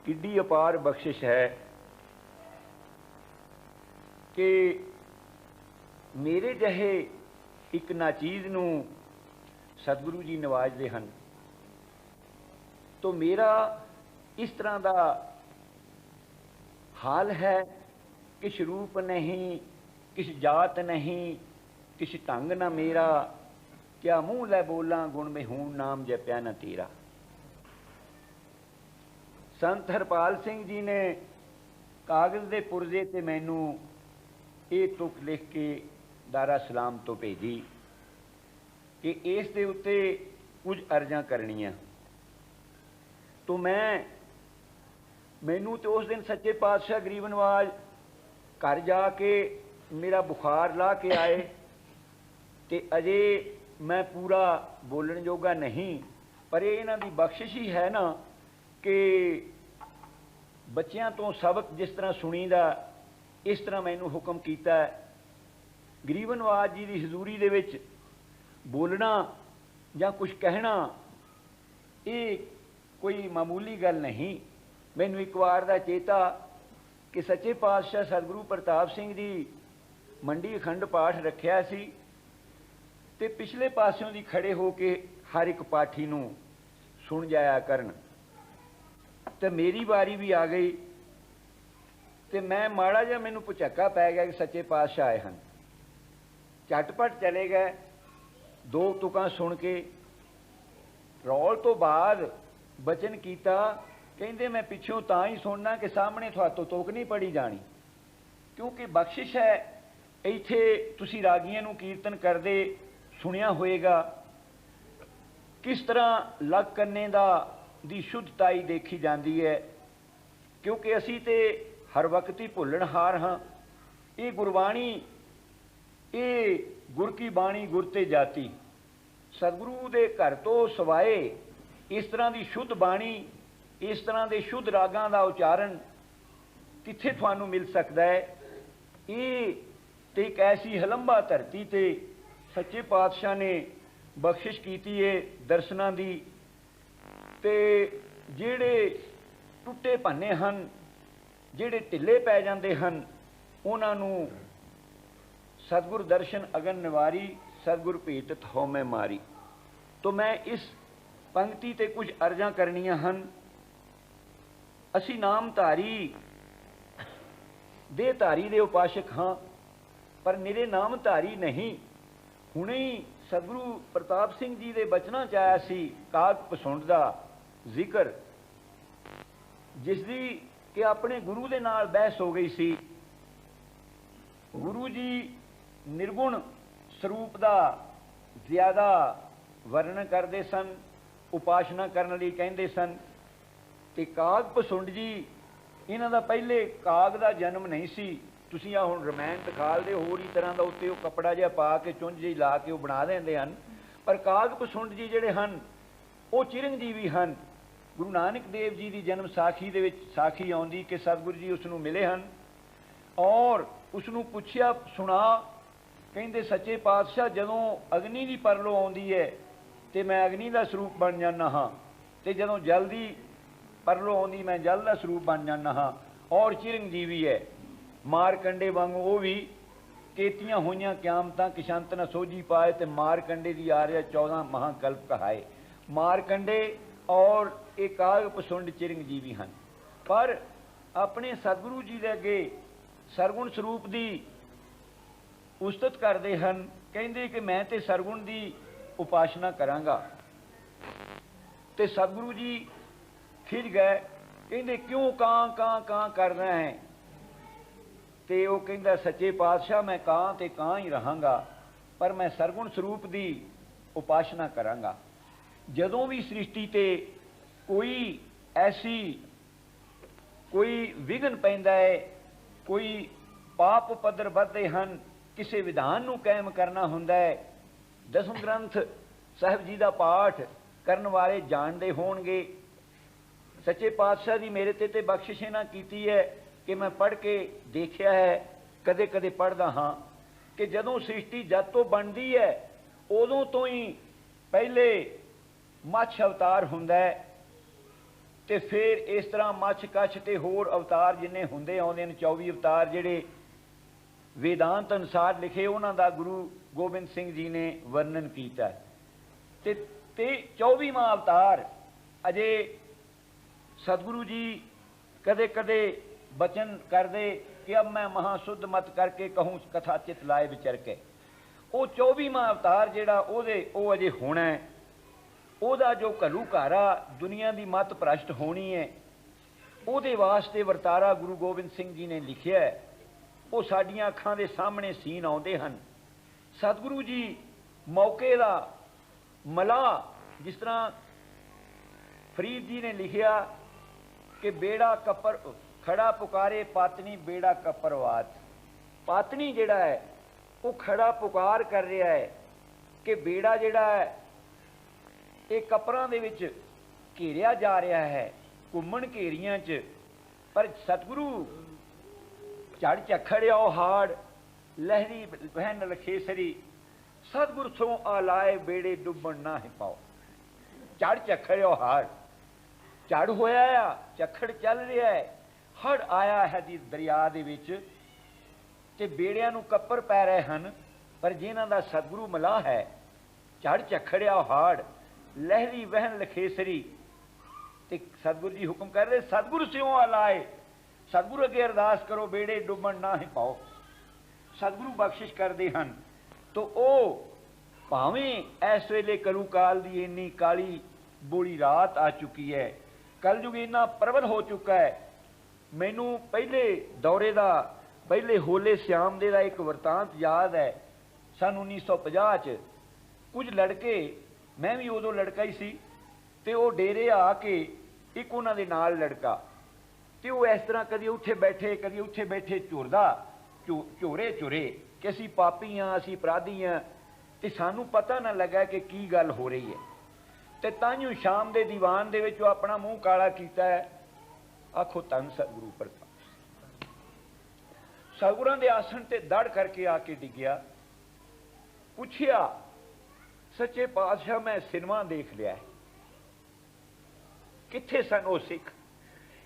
किड्डी अपार बख्शिश है कि मेरे जहे एक नाचीज़ नूं सतगुरु जी नवाजते हैं। तो मेरा इस तरह का हाल है कि रूप नहीं, किस जात नहीं, किस ढंग ना मेरा, क्या मूँह लै बोला गुण में हूँ नाम जप्या न तेरा। संत हरपाल सिंह जी ने कागज़ के पुरजे ते मैनू ये तुक लिख के दारा सलाम तो भेजी कि इस दे उत्ते कुछ अर्जां करनियां। तो मैनू तो उस दिन सच्चे पातशाह गरीब नवाज घर जाके मेरा बुखार ला के आए तो अजे मैं पूरा बोलण जोगा नहीं, पर ये इन्हां दी बख्शिश ही है ना कि बच्चों तो सबक जिस तरह सुनीदा इस तरह मैनू हुक्म किया है। गरीब नवाज जी की हजूरी दे विच बोलना या कुछ कहना ये कोई मामूली गल नहीं। मैनू एक बार का चेता कि सच्चे पातशाह सतगुरु प्रताप सिंह जी मंडी अखंड पाठ रखिया सी ते पिछले पासों दी खड़े हो के हर एक पाठी नूं सुन जाया करन। तो मेरी बारी भी आ गई तो मैं माड़ा जिहा मैनू भुचक्का पै गया कि सच्चे पातशाह आए हैं। झटपट चले गए, दो तुकां सुन के रौल तो बाद बचन किया, कहते मैं पिछों तां ही सुनना कि सामने तुहातों तुक नहीं पढ़ी जानी, क्योंकि बख्शिश है। इत्थे तुसी रागियां नूं कीर्तन करदे सुनिया होएगा किस तरह लग करने दी शुद्धताई देखी जाती है, क्योंकि असी तो हर वक्त ही भुलणहार हाँ। ये गुरबाणी, ये गुर की बाणी गुर ते जाती, सतगुरु दे घर तो सवाए इस तरह की शुद्ध बाणी, इस तरह के शुद्ध रागां का उच्चारण कित्थे तुहानूं मिल सकता है। ये तो एक ऐसी हलंबा धरती ते सच्चे पातशाह ने बख्शिश की है दर्शनां दी। ते जिहड़े टुटे भन्ने हन, जिहड़े ढिले पै जांदे हन, उन्हां नूं सतगुर दर्शन अगन निवारी, सतगुर भेटत हो मैं मारी। तो मैं इस पंक्ति ते कुछ अर्जां करनियां हन। असी नामधारी देहधारी दे उपासक हाँ, पर निरे नामधारी नहीं। हुणे ही सतगुरु प्रताप सिंह जी दे बचना चाया सी काग पसुंड दा जिक्र, जिसदी कि अपने गुरु दे नाल बहस हो गई सी। गुरु जी निर्गुण स्वरूप दा ज़्यादा वर्णन करते सन, उपासना करने लई कहंदे सन। ते काग पसुंड जी इन्हां दा पहले काग दा जन्म नहीं सी। तुसीं आ हुण रमैन दिखालदे होर ही तरह का उत्ते वो कपड़ा जिहा पा के चुंझ जी ला के वो बना देंदे हन, पर काग पसुंड जी जिहड़े हन वो चिरंजीवी हन। गुरु नानक देव जी की जन्म साखी दे विच साखी आउंदी कि सतगुरु जी उसनूं मिले हन और उसनूं पुछया सुना, कहंदे सच्चे पातशाह जदों अग्नि की परलो आउंदी है तो मैं अग्नि का स्वरूप बन जाना हाँ, तो जदों जल की परलो आउंदी मैं जल का स्वरूप बन जाना हाँ। और चिरंजीवी है मारकंडे वांगू वो भी केतियां होइयां क्यामतां किशंत न सोझी पाए ते मारकंडे की आर्य 14 महाकल्प कहाए। मारकंडे और एक काग पसुंड चिरंजीवी हैं, पर अपने सतगुरु जी दे अगे सरगुण स्वरूप की उस्तत करते हैं। कहते कि मैं तो सरगुण की उपासना करांगा। तो सतगुरु जी खिज गए, कहते क्यों कां कां कां कर रहे हैं। तो वो कहता सच्चे पातशाह मैं कां ते कां ही रहांगा, पर मैं सरगुण स्वरूप की उपासना करांगा। जदों भी सृष्टि ते कोई ऐसी कोई विघन पैंदा है, कोई पाप पद्धर बढ़ते हैं, किसी विधान नूं कायम करना हुंदा है, दसम ग्रंथ साहिब जी का पाठ करन वाले जानते होणगे। सच्चे पातशाह की मेरे ते बख्शिश इन्हां कीती है कि मैं पढ़ के देखिया है, कदे कदे पढ़दा हाँ कि जदों सृष्टि जद तो बनती है उदों तो ही पहले मत्स्य अवतार हुंदा है। ਤੇ ਫਿਰ ਇਸ ਤਰ੍ਹਾਂ ਮੱਛ ਕੱਛ ਤੇ ਹੋਰ ਅਵਤਾਰ ਜਿੰਨੇ ਹੁੰਦੇ ਆਉਂਦੇ ਨੇ 24 ਅਵਤਾਰ ਜਿਹੜੇ वेदांत अनुसार लिखे उन्होंने गुरु गोबिंद सिंह जी ने वर्णन किया। ते 24वां अवतार अजे सतगुरु जी कदे कदे बचन कर दे कि अब मैं महाशुद्ध मत करके कहूँ कथा चित लाए विचर के। वो 24वां अवतार जिहड़ा वो अजे होना है, ਉਹਦਾ जो घलूघारा दुनिया की मत भ्रष्ट होनी है, ਉਹਦੇ वास्ते वरतारा गुरु गोबिंद सिंह जी ने लिखिया है। वो साडियां अखां दे सामने सीन आउंदे हन। सतगुरु जी मौके दा मलाह, जिस तरह फरीद जी ने लिखिया कि बेड़ा कपर खड़ा पुकारे पातनी बेड़ा कपरवात। पातनी जिहड़ा है वो खड़ा पुकार कर रहा है कि बेड़ा जिहड़ा है ये कपरां दे विच घेरिया जा रहा है, घुम्मण घेरियां च। पर सतगुरु चढ़ चखड़िया हाड़ लहरी बहन लखेसरी, सतगुर सो आलाए बेड़े डुबन ना ही पाओ। चढ़ चखड़िया हाड़ चढ़ होया आ, चखड़ चल रहा है, हड़ आया है जी दरिया दे विच ते बेड़ियां नूं कप्पर पै रहे हैं। पर जिन्हां दा सतगुरु मलाह है, चढ़ चखड़िया हाड़ लहरी बहन लखेसरी, ते सतगुरु जी हुक्म कर रहे सतगुर स्यों आलाए, सतगुरु अगे अरदास करो बेड़े डुबन ना ही पाओ। सतगुरु बख्शिश करते हैं। तो वो भावें इस वेले कलू काल की इन्नी काली बोली रात आ चुकी है, कलयुग इन्ना प्रबल हो चुका है। मैनू पहले दौरे का पहले होले श्याम दे दा एक वरतांत याद है। सन 1950 कुछ लड़के, मैं भी उदों लड़का ही सी, ते वो डेरे आके एक उन्हां दे नाल लड़का, ते वो इस तरह कभी उत्थे बैठे झुरदा झोरे झुरे कि असी पापी हाँ, असी अपराधी हाँ, ते सानू पता ना लगा कि की गल हो रही है। ते तांयू शाम दे दीवान दे विच अपना मूँह काला कीता है। आखो धन सतगुरु प्रताप। सतगुरां दे आसन ते दड़ करके आके डिग्या, पुछया सच्चे पातशाह मैं सिनेमा देख लिया है। कित्थे सन वो सिख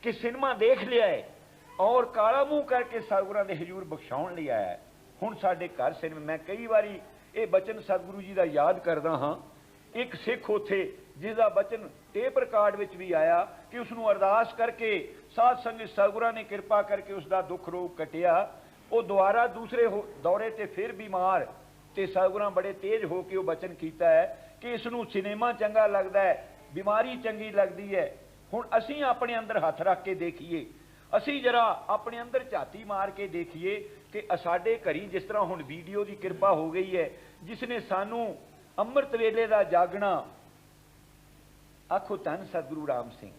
कि सिनेमा देख लिया है और काला मुंह करके सतगुरां दे हजूर बख्शाउण लई आया है। हुण साडे घर सिनेमा, मैं कई बारी ये बचन सतगुरु जी का याद करदा हाँ। एक सिख उत्थे जिसका बचन टेप रिकार्ड विच भी आया कि उसनूं अरदास करके साध संगत सतगुरां ने कृपा करके उसका दुख रोग कटिया। वो दोबारा दूसरे दौरे ते फिर बीमार, ते सतगुरां बड़े तेज हो के वो बचन कीता है कि इसनूं सिनेमा चंगा लगदा है, बीमारी चंगी लगदी है। हुण असीं अपने अंदर हथ रख के देखिए, असीं जरा अपने अंदर झाती मार के देखिए कि साडे घरी जिस तरह हुण वीडियो की कृपा हो गई है, जिसने सानू अमृत वेले का जागना। आखो धन सतगुरु राम सिंह।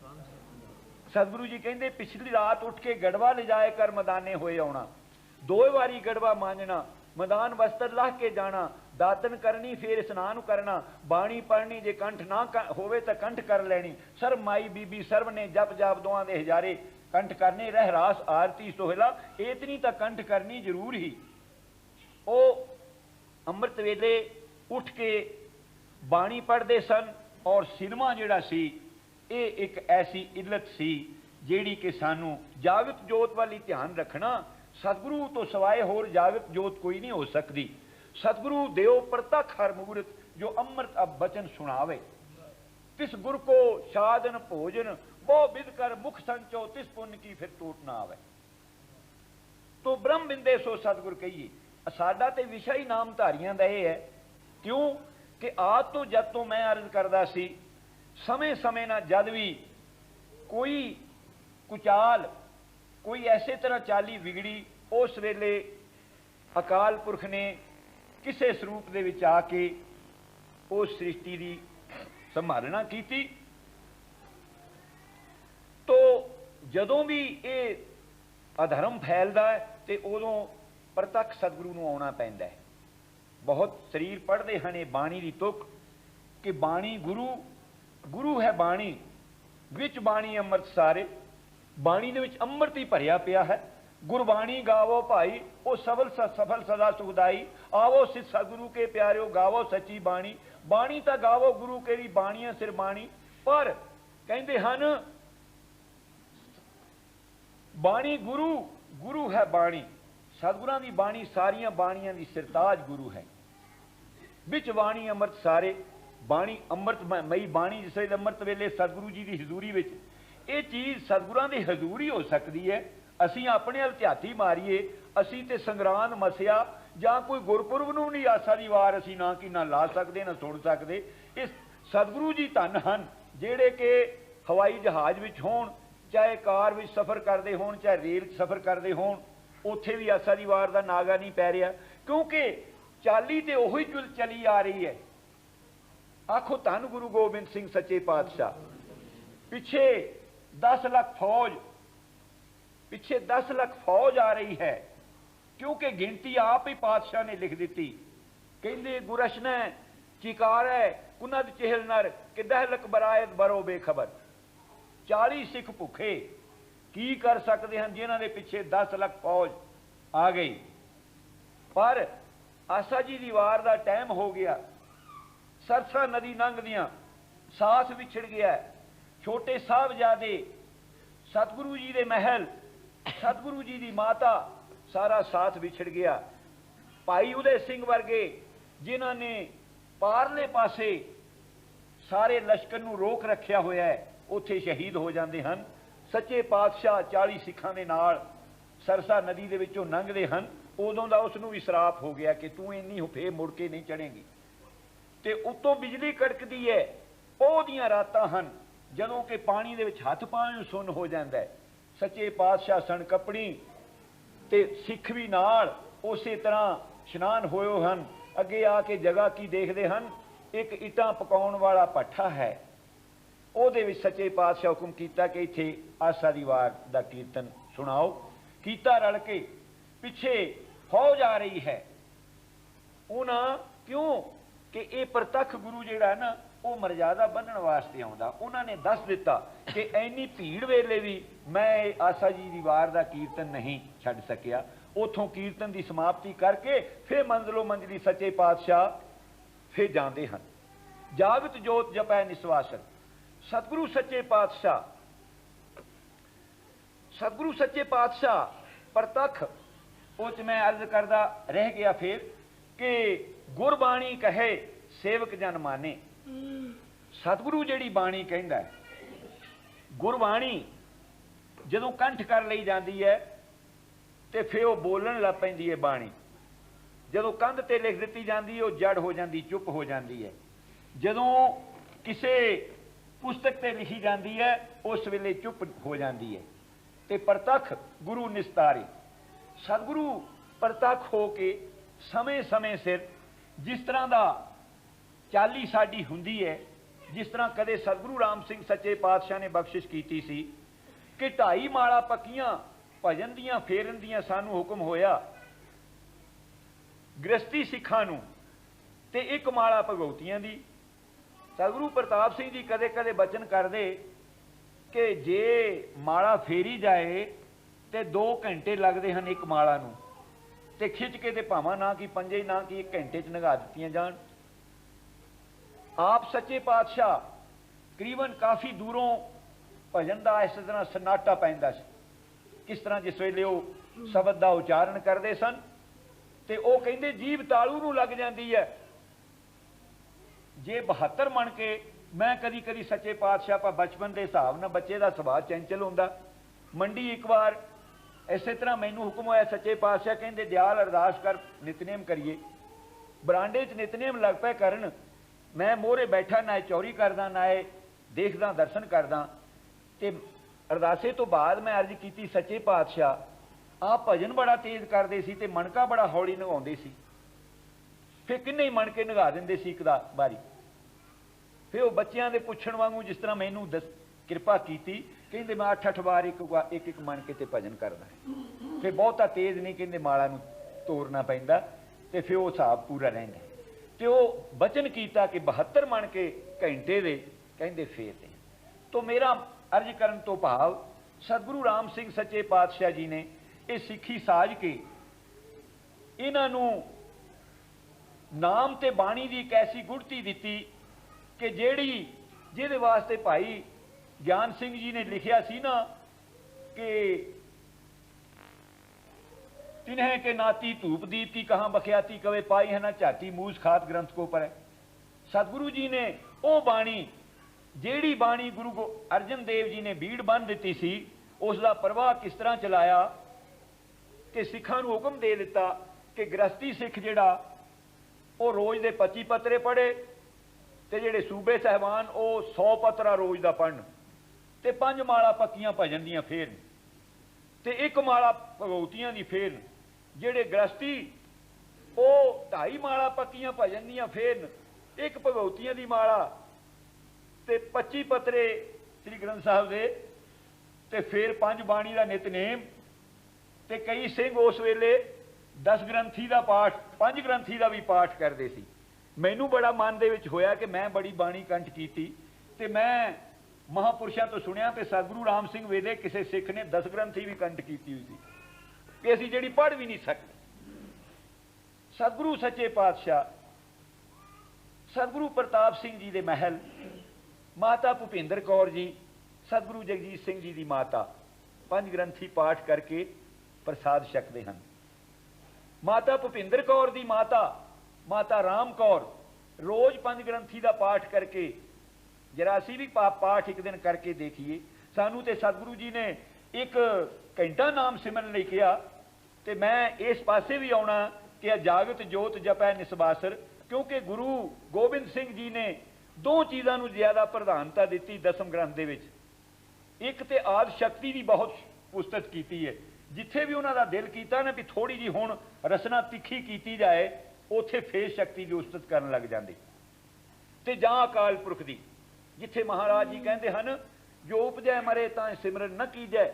सतगुरु जी कहते पिछली रात उठ के गड़वा ले जाए कर मैदाने होए आना, 2 बारी गड़वा मांजना, मैदान वस्त्र लाह के जाना, दातन करनी फिर स्नान करना, बाणी पढ़नी, जे कंठ ना होवे तो कंठ कर लेनी, सर्व माई बीबी सर्व ने जप जाप दुआ दे हजारे कंठ करने, रह रास आरती सोहला इतनी तो कंठ करनी जरूर ही। वो अमृत वेले उठ के बाणी पढ़ते सन। और सिनेमा जिहड़ा सी ये एक ऐसी इल्लत सी जिहड़ी कि सानू जागत जोत वाली ध्यान रखना। सतगुरु तो सवाए होर जागत जोत कोई नहीं हो सकती। सतगुरु देव प्रतख हर मुहूर्त जो अमृत अब बचन सुनावे, तिस गुर को साधन भोजन बहु विध कर मुख संचो, तिस पुण्य की फिर टूट ना आवे। तो ब्रह्म बिंदे सो सतगुर कहिए। साडा ते विषय ही नामधारियां दा यह है, क्यों कि आद तो जद तो मैं अर्ज करदा सी, समय समय ना जद भी कोई कुचाल कोई ऐसे तरह चाली विगड़ी, उस वेले अकाल पुरख ने किसे स्वरूप दे विच आके उस सृष्टि की संभालना की। तो जदों भी ये अधर्म फैलदा है तो उदों प्रतख सतगुरु नूं आउणा पैंदा है। बहुत शरीर पढ़ते हैं ये बाणी की तुक कि बाणी गुरु, गुरु है बाणी, विच बाणी अमृत सारे, बाणी दे विच अमृत ही भरिया पिया है। गुरबाणी गावो भाई वो सफल सदा सुखदाई, आवो सिद्ध सतगुरु के प्यारिओ गावो सच्ची बाणी, बाणी तो गावो गुरु केरी बाणियां सिर बाणी। पर कहते हैं बाणी गुरु गुरु है बाणी, सतगुरां दी बाणी सारियां बाणियां दी सिरताज गुरु है। विच बाणी अमृत सारे, बाणी अमृत मई बाणी जिस वेले अमृत वेले सतगुरु जी की हजूरी विच ये चीज़ सतगुरां दी हजूरी हो सकती है। असीं अपने हल ध्याती मारीए, असीं ते संगरांद मसिया जां कोई गुरपुरब नूं नहीं आसा दी वार असीं ना कि ना ला सकते ना सुन सकते। इस सतगुरु जी धन हन जेड़े कि हवाई जहाज विच होण, चाहे कार विच सफ़र करते होण, चाहे रेल सफ़र करते होण, उत्थे भी आसा दी वार दा नागा नहीं पै रहा, क्योंकि चाली तो उही चली आ रही है। आखो धन गुरु गोबिंद सिंह सच्चे पातशाह। पिछे 10 लाख फौज, पिछे 10 लाख फौज आ रही है, क्योंकि गिनती आप ही पातशाह ने लिख दी। कहते गुरशन चिकार है कुनद चेहल नर कि दहलक बरायत बरो बेखबर। 40 सिख भुखे की कर सकते हैं जिन्होंने पिछे 10 लाख फौज आ गई। पर आसा जी दी वार दा टाइम हो गया, सरसा नदी लंघदियां साथ विछड़ गया। छोटे साहबजादे, सतगुरु जी दे महल, सतगुरु जी दी माता, सारा साथ विछड़ गया। भाई उदय सिंह वर्गे जिन्होंने पारले पासे सारे लश्कर नूं रोक रखिया होया है, उत्थे शहीद हो जाते हैं। सच्चे पातशाह 40 सिखां दे नाल सरसा नदी दे विचों लंघदे हन। उदों दा उसनूं भी श्राप हो गया कि तू इन्नी फेर मुड़ के नहीं चढ़ेगी। ते उत्तों बिजली कड़कदी है। पौह दियां रातां हन जदों कि पानी दे विच हत्थ पाउण नूं सुन्न हो जांदा है। सच्चे पातशाह सन कपड़ी ते सिख भी नाल उसे तरह इशनान होए हन। अगे आके जगह की देखते हैं, एक इटां पकाउण वाला भट्ठा है, ਉਹਦੇ ਵਿੱਚ सच्चे पातशाह हुक्म किया कि इत्थे आसा दी वार दा कीर्तन सुनाओ। कीता रल के, पिछे फौज आ रही है। उन्हां क्यों कि ये प्रतख गुरु जिहड़ा ना वो मर्यादा बन्नण वास्ते आउंदा। उन्होंने दस दिता कि इन्नी भीड़ वेले भी मैं आसा जी दी वार दा कीर्तन नहीं छड्ड सकिया। उथों कीर्तन की समाप्ति करके फिर मंजिलो मंजिली सच्चे पातशाह फिर जाते हैं। जागत जोत जपै निस्वासन। सतगुरु सच्चे पातशाह, सतगुरु सच्चे पातशाह प्रतख उच मैं अर्ज करदा रह गया फिर कि गुरबाणी कहे सेवक जन माने। सतगुरु जिहड़ी बाणी कहंदा है, गुरबाणी जदों कंठ कर लई जाती है तो फिर वो बोलन लग पैंदी है। बाणी जदों कंध ते लिख दी जाती है वो जड़ हो जाती, चुप हो जाती है। जदों किसी पुस्तक ते लिखी जाती है उस वेले चुप हो जाती है। तो प्रतख गुरु निस्तारे। सतगुरु प्रतख हो के समय समय सिर जिस तरह का चाली साडी हुंदी है, जिस तरह कदे सतगुरु राम सिंह सच्चे पातशाह ने बख्शिश की सी कि 2.5 माला पक्कियां भजन दियां फेरन दियां सानू हुक्म होया गृहस्थी सिखां नूं ते 1 माला भगवतियां दी। सतगुरु प्रताप सिंह जी कदे कदे बचन करदे कि जे माला फेरी जाए तो 2 घंटे लगते हैं 1 माला नूं, ते खिंच के ते भावां ना कि 5 ना कि 1 घंटे च नगा दित्तियां जाण। आप सच्चे पातशाह करीबन काफ़ी दूरों भजन का इस तरह सन्नाटा पैंदा सी। किस तरह जिस वेले वो शब्द का उचारण करते सन तो वो कहते जीभ तालू नूं लग जाती है। जे 72 मन के मैं कदी कदी सच्चे पातशाह पर बचपन के हिसाब नाल बच्चे का सुभाव चंचल होंदा। मंडी एक बार इस तरह मैनू हुक्म होया, सच्चे पातशाह कहते दयाल अरदास कर नितनेम करिए। बरांडे च नितनेम लग पे करन, मैं मोहरे बैठा ना चौरी करदा ना देखदा दर्शन करदा। ते अरदासे तो बाद मैं अर्ज की सच्चे पातशाह आप भजन बड़ा तेज करते सी ते मनका बड़ा हौली नगाउंदे सी, फिर किन्ने ही मन के नगा दिंदे सी एक बारी। फिर वो बच्चों के पुछण वांगू जिस तरह मैनू कृपा की कहते मैं 8-8 बार एक मन के भजन करदा है। फिर बहुता तेज नहीं कहते माला नूं तोड़ना पैंदा ते फिर वो हिसाब पूरा रहिंदा। तो वो बचन किया कि 72 मन के घंटे दे कहते फेर दे। तो मेरा अर्ज करन तो भाव सतगुरु राम सिंह सच्चे पातशाह जी ने ये सिੱਖੀ साज के इन्हों नाम ते बाणी की एक ऐसी गुड़ती दी कि जेड़ी जिहदे वास्ते भाई ज्ञान सिंह जी ने लिखिया सी ना कि तिन्हें के नाती धूप दीप की कहाँ बख्याती कवे पाई है ना झाती मूस खात ग्रंथ को पर है। सतगुरु जी ने वो बाणी ਜਿਹੜੀ ਬਾਣੀ ਗੁਰੂ ਅਰਜਨ ਦੇਵ ਜੀ ਨੇ ਬੀੜ ਬੰਨ੍ਹ ਦਿੱਤੀ ਸੀ ਉਸ ਦਾ ਪ੍ਰਵਾਹ ਕਿਸ ਤਰ੍ਹਾਂ ਚਲਾਇਆ ਕਿ ਸਿੱਖਾਂ ਨੂੰ ਹੁਕਮ ਦੇ ਦਿੱਤਾ ਕਿ ਗ੍ਰਸਤੀ ਸਿੱਖ ਜਿਹੜਾ ਉਹ ਰੋਜ਼ ਦੇ 25 ਪੱਤਰੇ ਪੜ੍ਹੇ ਤੇ ਜਿਹੜੇ ਸੂਬੇ ਸਹਿਬਾਨ ਉਹ 100 ਪੱਤਰਾ ਰੋਜ਼ ਦਾ ਪੜ੍ਹਨ ਤੇ 5 ਮਾਲਾ ਪੱਕੀਆਂ ਭਜਨ ਦੀਆਂ ਫੇਰਨ ਤੇ 1 ਮਾਲਾ ਭਗਉਤੀਆਂ ਦੀ ਫੇਰਨ। ਜਿਹੜੇ ਗ੍ਰਸਤੀ ਉਹ 2.5 ਮਾਲਾ ਪੱਕੀਆਂ ਭਜਨ ਦੀਆਂ ਫੇਰਨ, 1 ਭਗਉਤੀਆਂ ਦੀ ਮਾਲਾ ਤੇ 25 ਪੱਤਰੇ ਸ੍ਰੀ ਗ੍ਰੰਥ ਸਾਹਿਬ ਦੇ ਤੇ ਫਿਰ 5 ਬਾਣੀ ਦਾ ਨਿਤਨੇਮ ਤੇ ਕਈ ਸਿੰਘ ਉਸ ਵੇਲੇ 10 ਗ੍ਰੰਥੀ ਦਾ ਪਾਠ 5 ਗ੍ਰੰਥੀ ਦਾ ਵੀ ਪਾਠ ਕਰਦੇ ਸੀ। ਮੈਨੂੰ ਬੜਾ ਮਨ ਦੇ ਵਿੱਚ ਹੋਇਆ ਕਿ ਮੈਂ ਬੜੀ ਬਾਣੀ ਕੰਠ ਕੀਤੀ ਤੇ ਮੈਂ ਮਹਾਂਪੁਰਸ਼ਾਂ ਤੋਂ ਸੁਣਿਆ ਤੇ ਸਤਿਗੁਰੂ ਰਾਮ ਸਿੰਘ ਵੇਲੇ ਕਿਸੇ ਸਿੱਖ ਨੇ 10 ਗ੍ਰੰਥੀ ਵੀ ਕੰਠ ਕੀਤੀ ਹੋਈ ਸੀ ਕਿ ਅਸੀਂ ਜਿਹੜੀ ਪੜ੍ਹ ਵੀ ਨਹੀਂ ਸਕਦੇ। ਸਤਿਗੁਰੂ ਸੱਚੇ ਪਾਤਸ਼ਾਹ ਸਤਿਗੁਰੂ ਪ੍ਰਤਾਪ ਸਿੰਘ ਜੀ ਦੇ ਮਹਿਲ माता भुपिंदर कौर जी सतगुरु जगजीत सिंह जी की माता 5 ग्रंथी पाठ करके प्रसाद छकते हैं। माता भुपिंदर कौर की माता माता राम कौर रोज 5 ग्रंथी का पाठ करके जरा असी भी पाठ एक दिन करके देखिए। सानू तो सतगुरु जी ने 1 घंटा नाम सिमरन लई कहा तो मैं इस पासे भी आना कि जागत जोत जपै निसबासर, क्योंकि गुरु गोबिंद सिंह जी ने 2 चीज़ों को ज्यादा प्रधानता दी 10वें ग्रंथ के विच। एक तो आदि शक्ति की बहुत पुस्तक की है, जिथे भी उन्होंने दिल किया ना भी थोड़ी जी हुण रसना तिखी की जाए उत्थे फेस शक्ति की उस्तत करन लग जाते। तो जां अकाल पुरख की जिथे महाराज जी कहते हैं जो उपजै मरे तां सिमरन न कीजै,